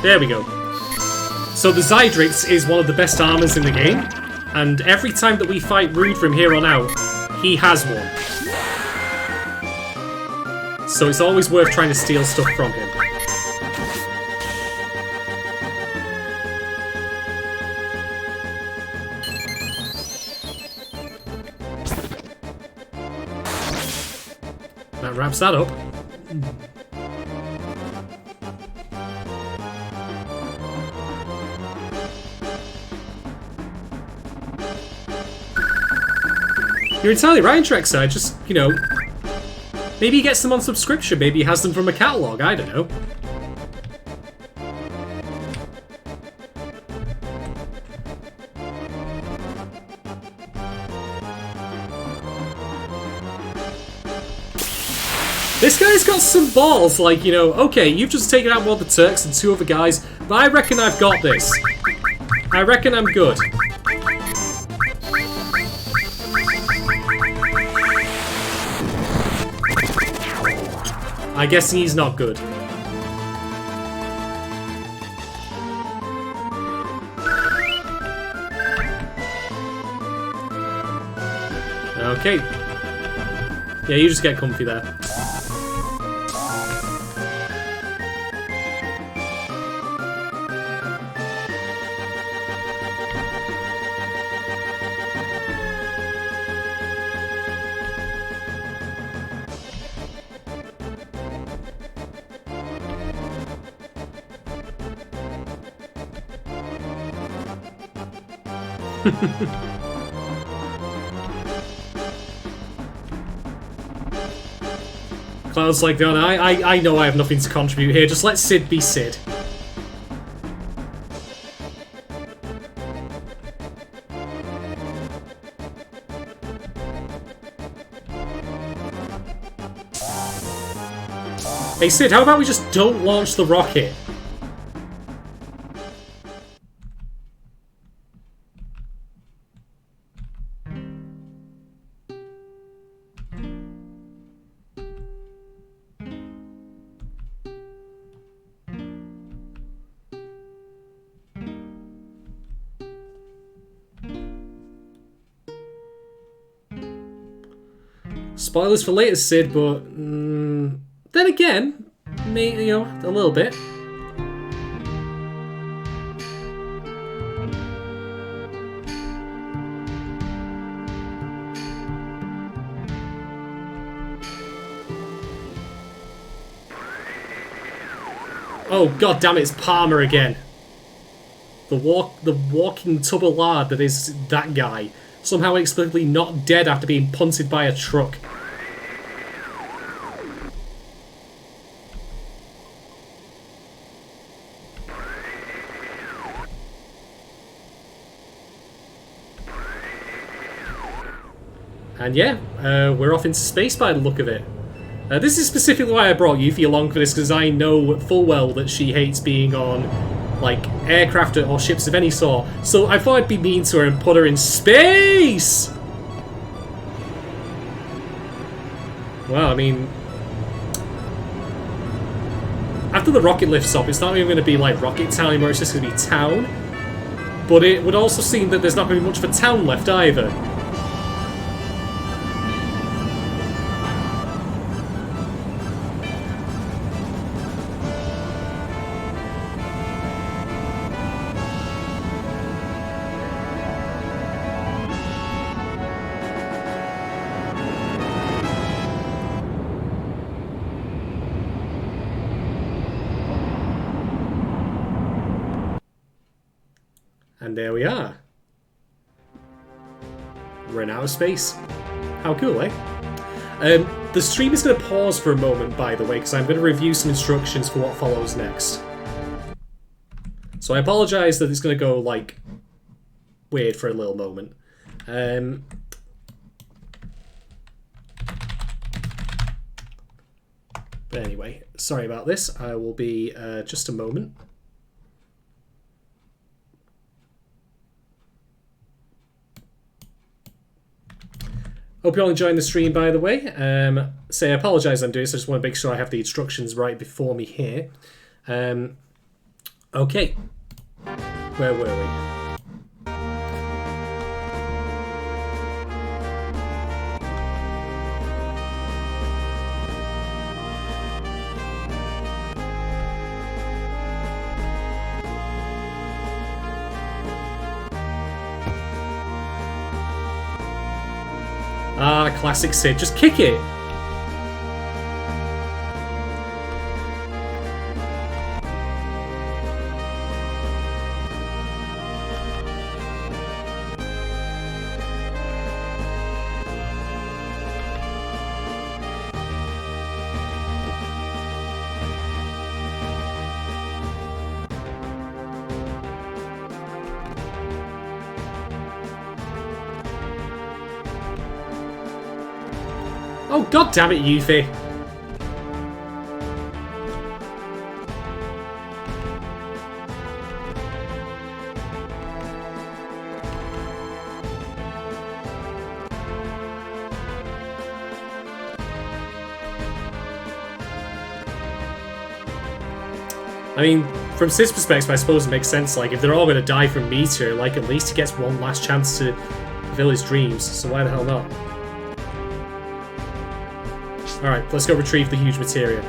There we go. So the Zydrix is one of the best armors in the game, and every time that we fight Rude from here on out, he has one. So it's always worth trying to steal stuff from him. That wraps that up. You're entirely right, Trexer. Just, you know, maybe he gets them on subscription. Maybe he has them from a catalogue. I don't know. This guy's got some balls. Like, you know, okay, you've just taken out one of the Turks and two other guys, but I reckon I've got this. I reckon I'm good. I'm guessing he's not good. Okay. Yeah, you just get comfy there. Cloud's like, no, I know I have nothing to contribute here, just let Sid be Sid. Hey Sid, how about we just don't launch the rocket? Spoilers for later, Sid, but then again, maybe, you know, a little bit. Oh god damn it, it's Palmer again. The walking tub of lard that is that guy. Somehow inexplicably not dead after being punted by a truck. And yeah, we're off into space by the look of it. This is specifically why I brought Yuffie along for this, because I know full well that she hates being on, like, aircraft or ships of any sort. So I thought I'd be mean to her and put her in space! Well, I mean... After the rocket lifts up, it's not even going to be like Rocket Town anymore, it's just going to be town. But it would also seem that there's not going to be much of a town left either. And there we are. We're in outer space. How cool, eh? The stream is going to pause for a moment, by the way, because I'm going to review some instructions for what follows next. So I apologise that it's going to go, like, weird for a little moment. But anyway, sorry about this. I will be just a moment. Hope you're all enjoying the stream, by the way. Say I apologise I'm doing this, I just want to make sure I have the instructions right before me here. Okay. Where were we? Ah, classic Sid. Just kick it! Oh, god damn it, Yuffie. I mean, from Sid's perspective, I suppose it makes sense. Like, if they're all going to die from meteor, like, at least he gets one last chance to fulfill his dreams. So why the hell not? Alright, let's go retrieve the huge materia.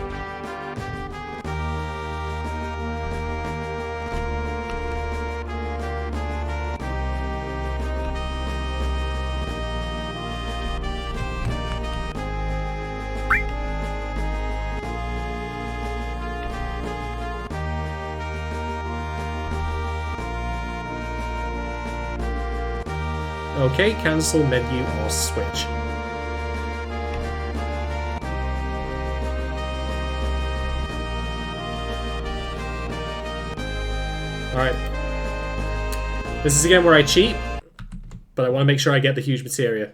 Okay, cancel menu or switch. Alright. This is again where I cheat, but I want to make sure I get the huge materia.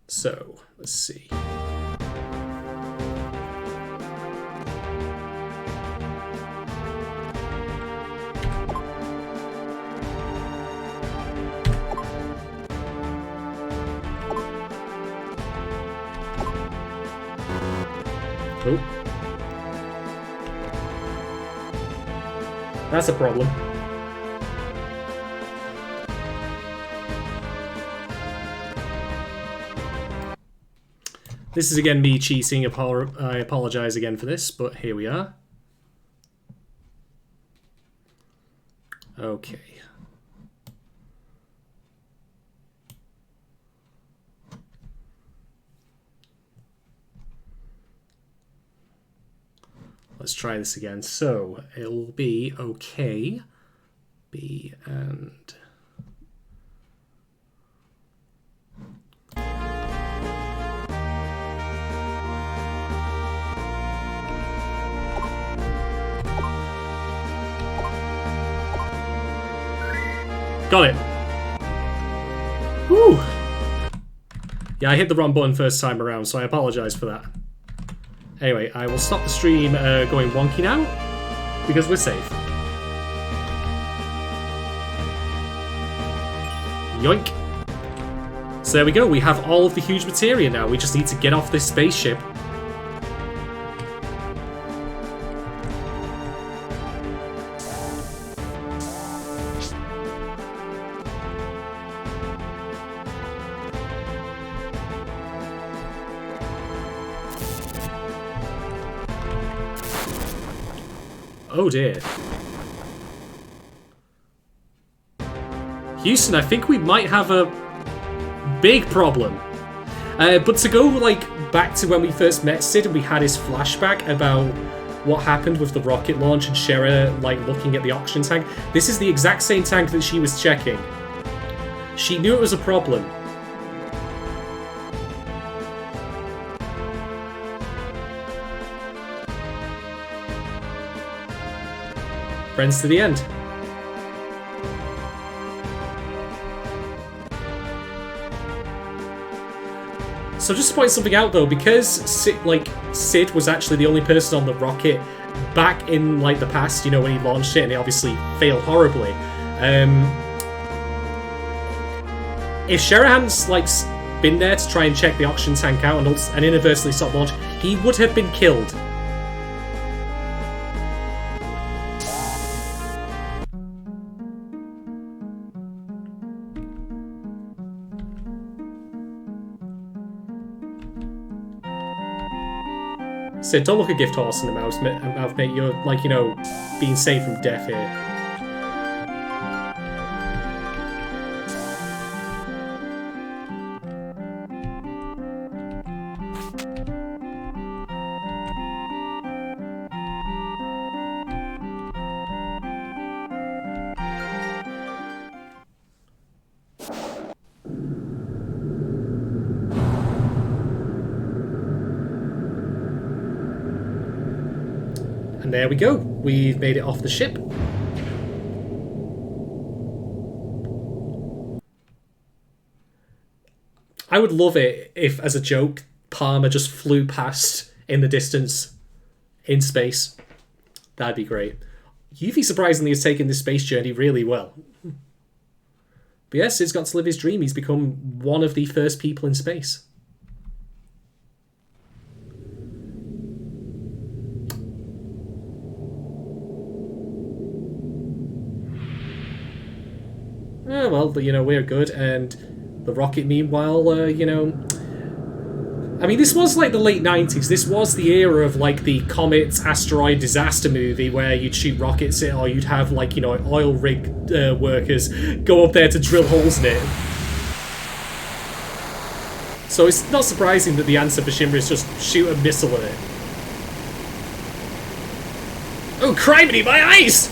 So, let's see. Oh. That's a problem. This is again me cheating. I apologize again for this, but here we are. Okay. Let's try this again. So it'll be okay. B and got it. Woo! Yeah, I hit the wrong button first time around, so I apologise for that. Anyway, I will stop the stream going wonky now, because we're safe. Yoink. So there we go, we have all of the huge materia now. We just need to get off this spaceship. Oh dear. Houston, I think we might have a big problem. But to go like back to when we first met Sid and we had his flashback about what happened with the rocket launch and Shera like looking at the oxygen tank, this is the exact same tank that she was checking. She knew it was a problem. Friends to the end. So just to point something out though, because Sid was actually the only person on the rocket back in like the past, you know, when he launched it and it obviously failed horribly. If Shera hadn't like been there to try and check the oxygen tank out and inadvertently stopped launch, he would have been killed. Sid, don't look a gift horse in the mouth, mate. You're, like, you know, being saved from death here. And there we go. We've made it off the ship. I would love it if, as a joke, Palmer just flew past in the distance in space. That'd be great. Yuffie surprisingly has taken this space journey really well. But yes, Sid's got to live his dream. He's become one of the first people in space. Well, you know, we're good, and the rocket, meanwhile, you know... I mean, this was, like, the late 90s. This was the era of, like, the comet asteroid disaster movie where you'd shoot rockets in, or you'd have, like, you know, oil rig workers go up there to drill holes in it. So it's not surprising that the answer for Shinra is just shoot a missile at it. Oh, criminy, my eyes!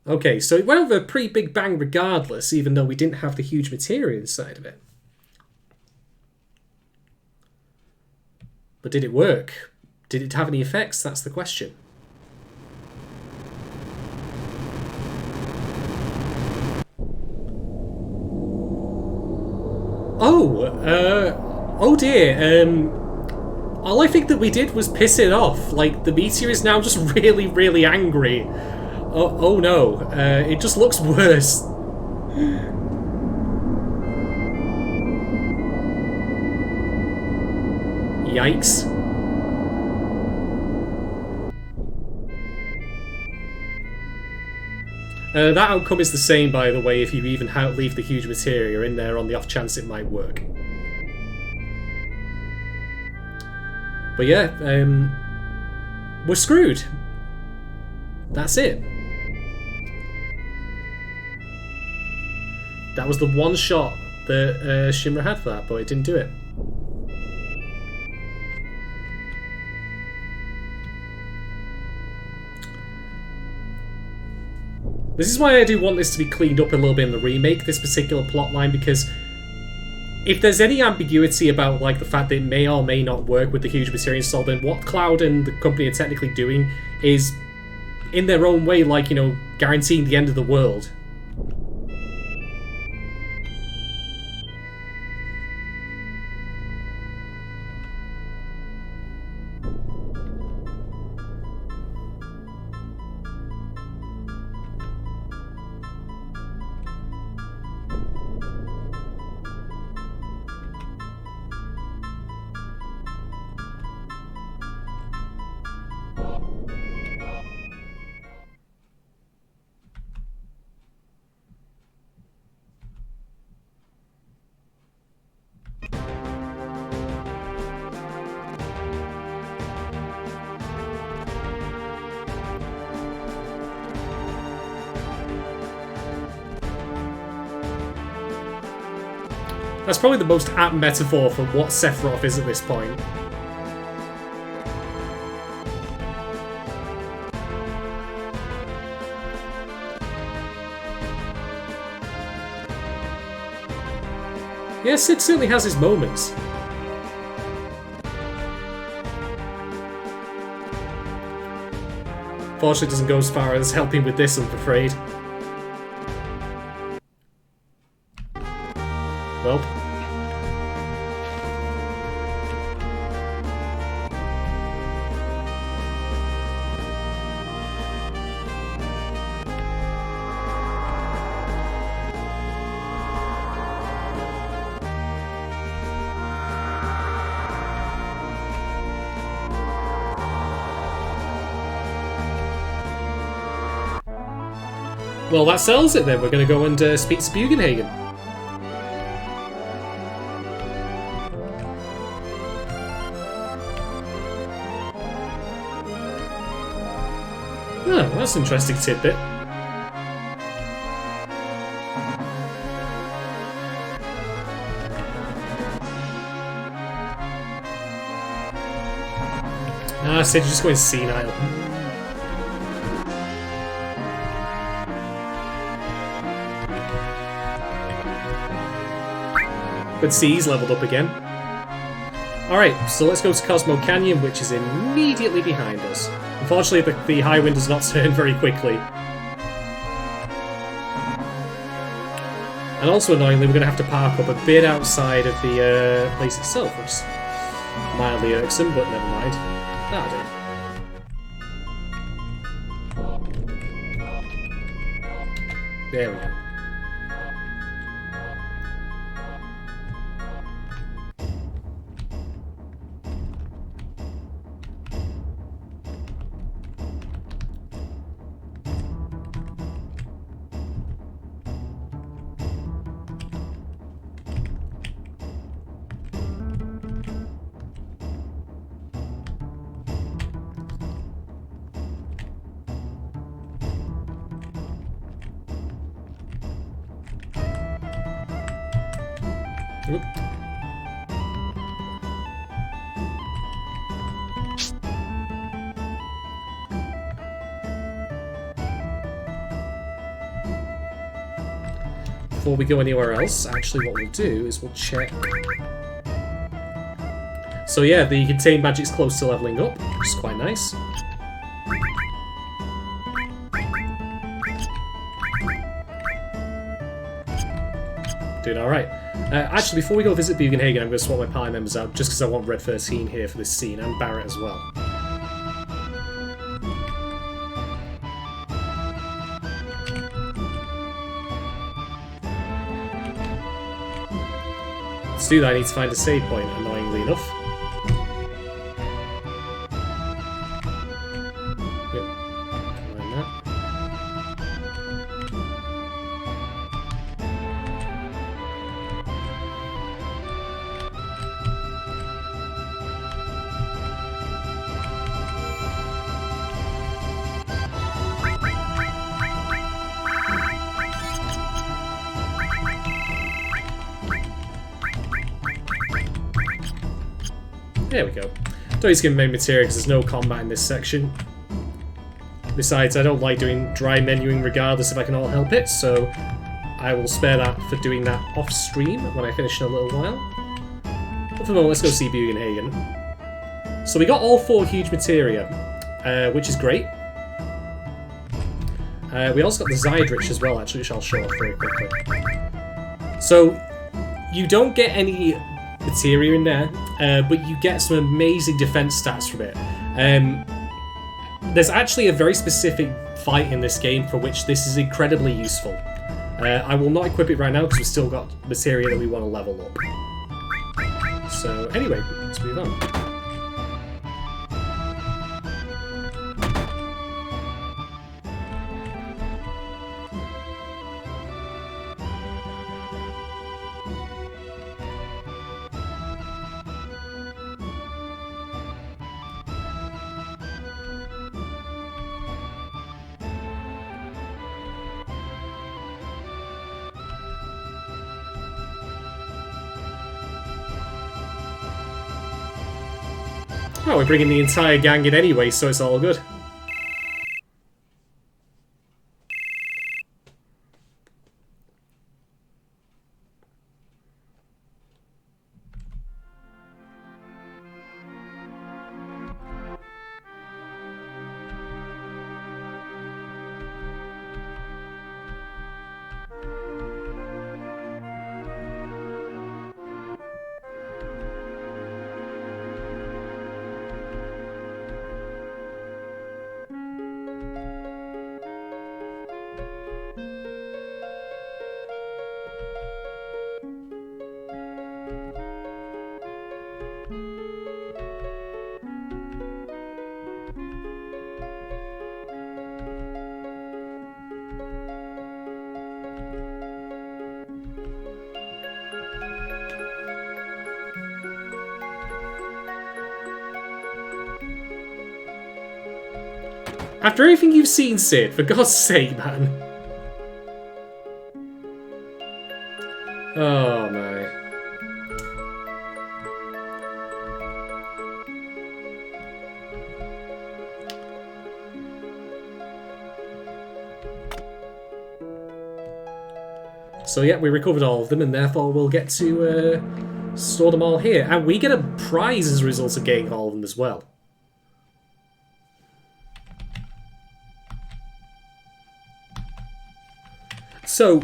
Okay, so it went over a pretty big bang regardless, even though we didn't have the huge materia inside of it. But did it work? Did it have any effects? That's the question. Oh dear, all I think that we did was piss it off. Like, the meteor is now just really, really angry. Oh no, it just looks worse. Yikes. That outcome is the same, by the way, if you even leave the huge materia in there on the off chance it might work. But yeah, we're screwed. That's it. That was the one shot that Shinra had for that, but it didn't do it. This is why I do want this to be cleaned up a little bit in the remake, this particular plotline, because if there's any ambiguity about like the fact that it may or may not work with the huge Material Soul, then what Cloud and the company are technically doing is, in their own way, like, you know, guaranteeing the end of the world. That's probably the most apt metaphor for what Sephiroth is at this point. Yeah, Sid certainly has his moments. Fortunately, it doesn't go as far as helping with this, I'm afraid. Well. Well, that settles it then. We're going to go and speak to Bugenhagen. Oh, that's an interesting tidbit. Ah, Sid, you're just going senile. But see, he's leveled up again. Alright, so let's go to Cosmo Canyon, which is immediately behind us. Unfortunately, the high wind does not turn very quickly. And also, annoyingly, we're going to have to park up a bit outside of the place itself, which is mildly irksome, but never mind. That'll do. There we go. Oop. Before we go anywhere else, actually what we'll do is we'll check. So yeah, the contained magic's close to leveling up, which is quite nice. Doing alright. Actually, before we go visit Bugenhagen, I'm going to swap my party members out just because I want Red 13 here for this scene, and Barrett as well. To do that, I need to find a save point, annoyingly enough. There we go. Don't use main material because there's no combat in this section. Besides, I don't like doing dry menuing regardless if I can all help it, so I will spare that for doing that off stream when I finish in a little while. But for the moment, let's go see Bugenhagen. So we got all 4 huge materia, which is great. We also got the Zydrach as well, actually, which I'll show off very quickly. So you don't get any materia in there, but you get some amazing defense stats from it. There's actually a very specific fight in this game for which this is incredibly useful. I will not equip it right now because we've still got materia that we want to level up. So anyway, let's move on. Oh, we're bringing the entire gang in anyway, so it's all good. After everything you've seen, Sid, for God's sake, man. Oh, my. So, yeah, we recovered all of them, and therefore we'll get to store them all here. And we get a prize as a result of getting all of them as well. So,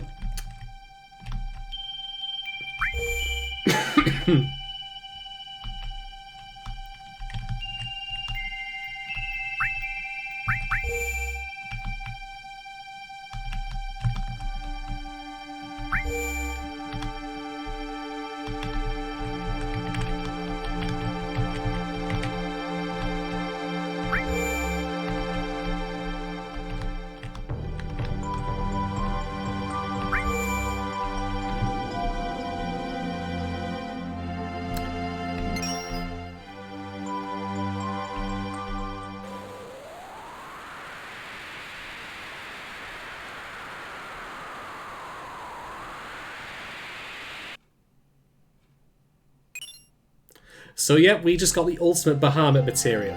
So yeah, we just got the ultimate Bahamut materia.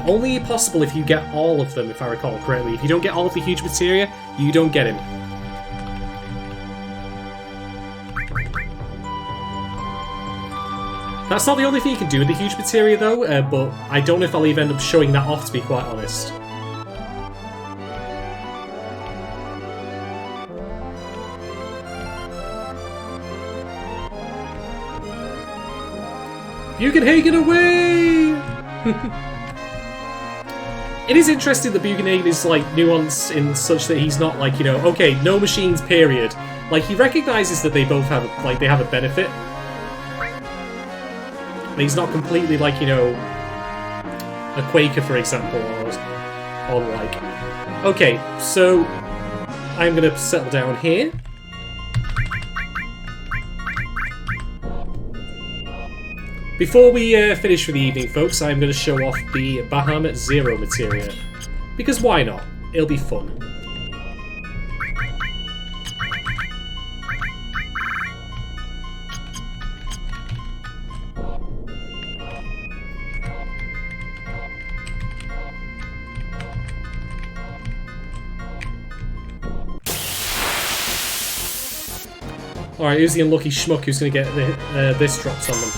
Only possible if you get all of them, if I recall correctly. If you don't get all of the huge materia, you don't get him. That's not the only thing you can do with the huge materia though, but I don't know if I'll even end up showing that off, to be quite honest. Bugenhagen away! It is interesting that Bugenhagen is like nuanced in such that he's not like, you know, okay, no machines, period. Like, he recognises that they both have, like, they have a benefit. And he's not completely like, you know, a Quaker, for example, or like. Okay, so I'm gonna settle down here. Before we finish for the evening, folks, I'm going to show off the Bahamut Zero materia. Because why not? It'll be fun. Alright, who's the unlucky schmuck who's going to get this dropped on them?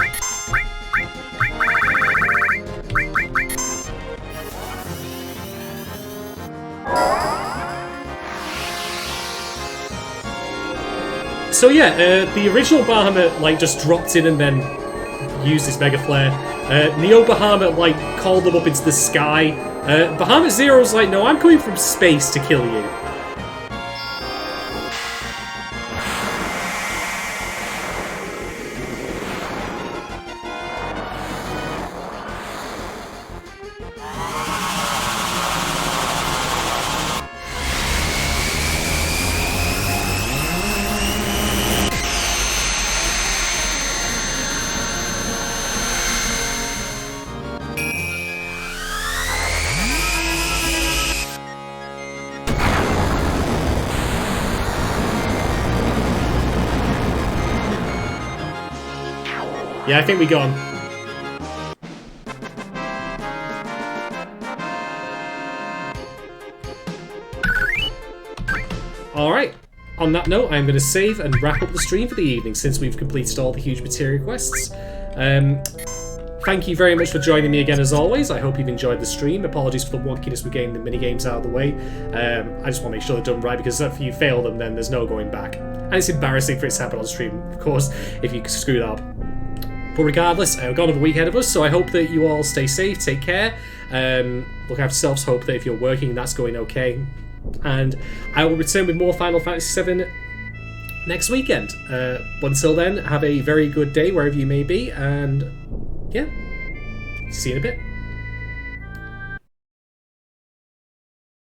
So yeah, the original Bahamut like just dropped in and then used his Mega Flare. Neo Bahamut like called them up into the sky. Bahamut Zero's like, no, I'm coming from space to kill you. Yeah, I think we got him. Alright, on that note, I'm going to save and wrap up the stream for the evening since we've completed all the huge materia quests. Thank you very much for joining me again as always. I hope you've enjoyed the stream. Apologies for the wonkiness with getting the minigames out of the way. I just want to make sure they're done right because if you fail them, then there's no going back. And it's embarrassing for it to happen on stream, of course, if you screw that up. But regardless, we've got another week ahead of us, so I hope that you all stay safe, take care, look after yourselves, hope that if you're working, that's going okay. And I will return with more Final Fantasy VII next weekend. But until then, have a very good day wherever you may be, and yeah, see you in a bit.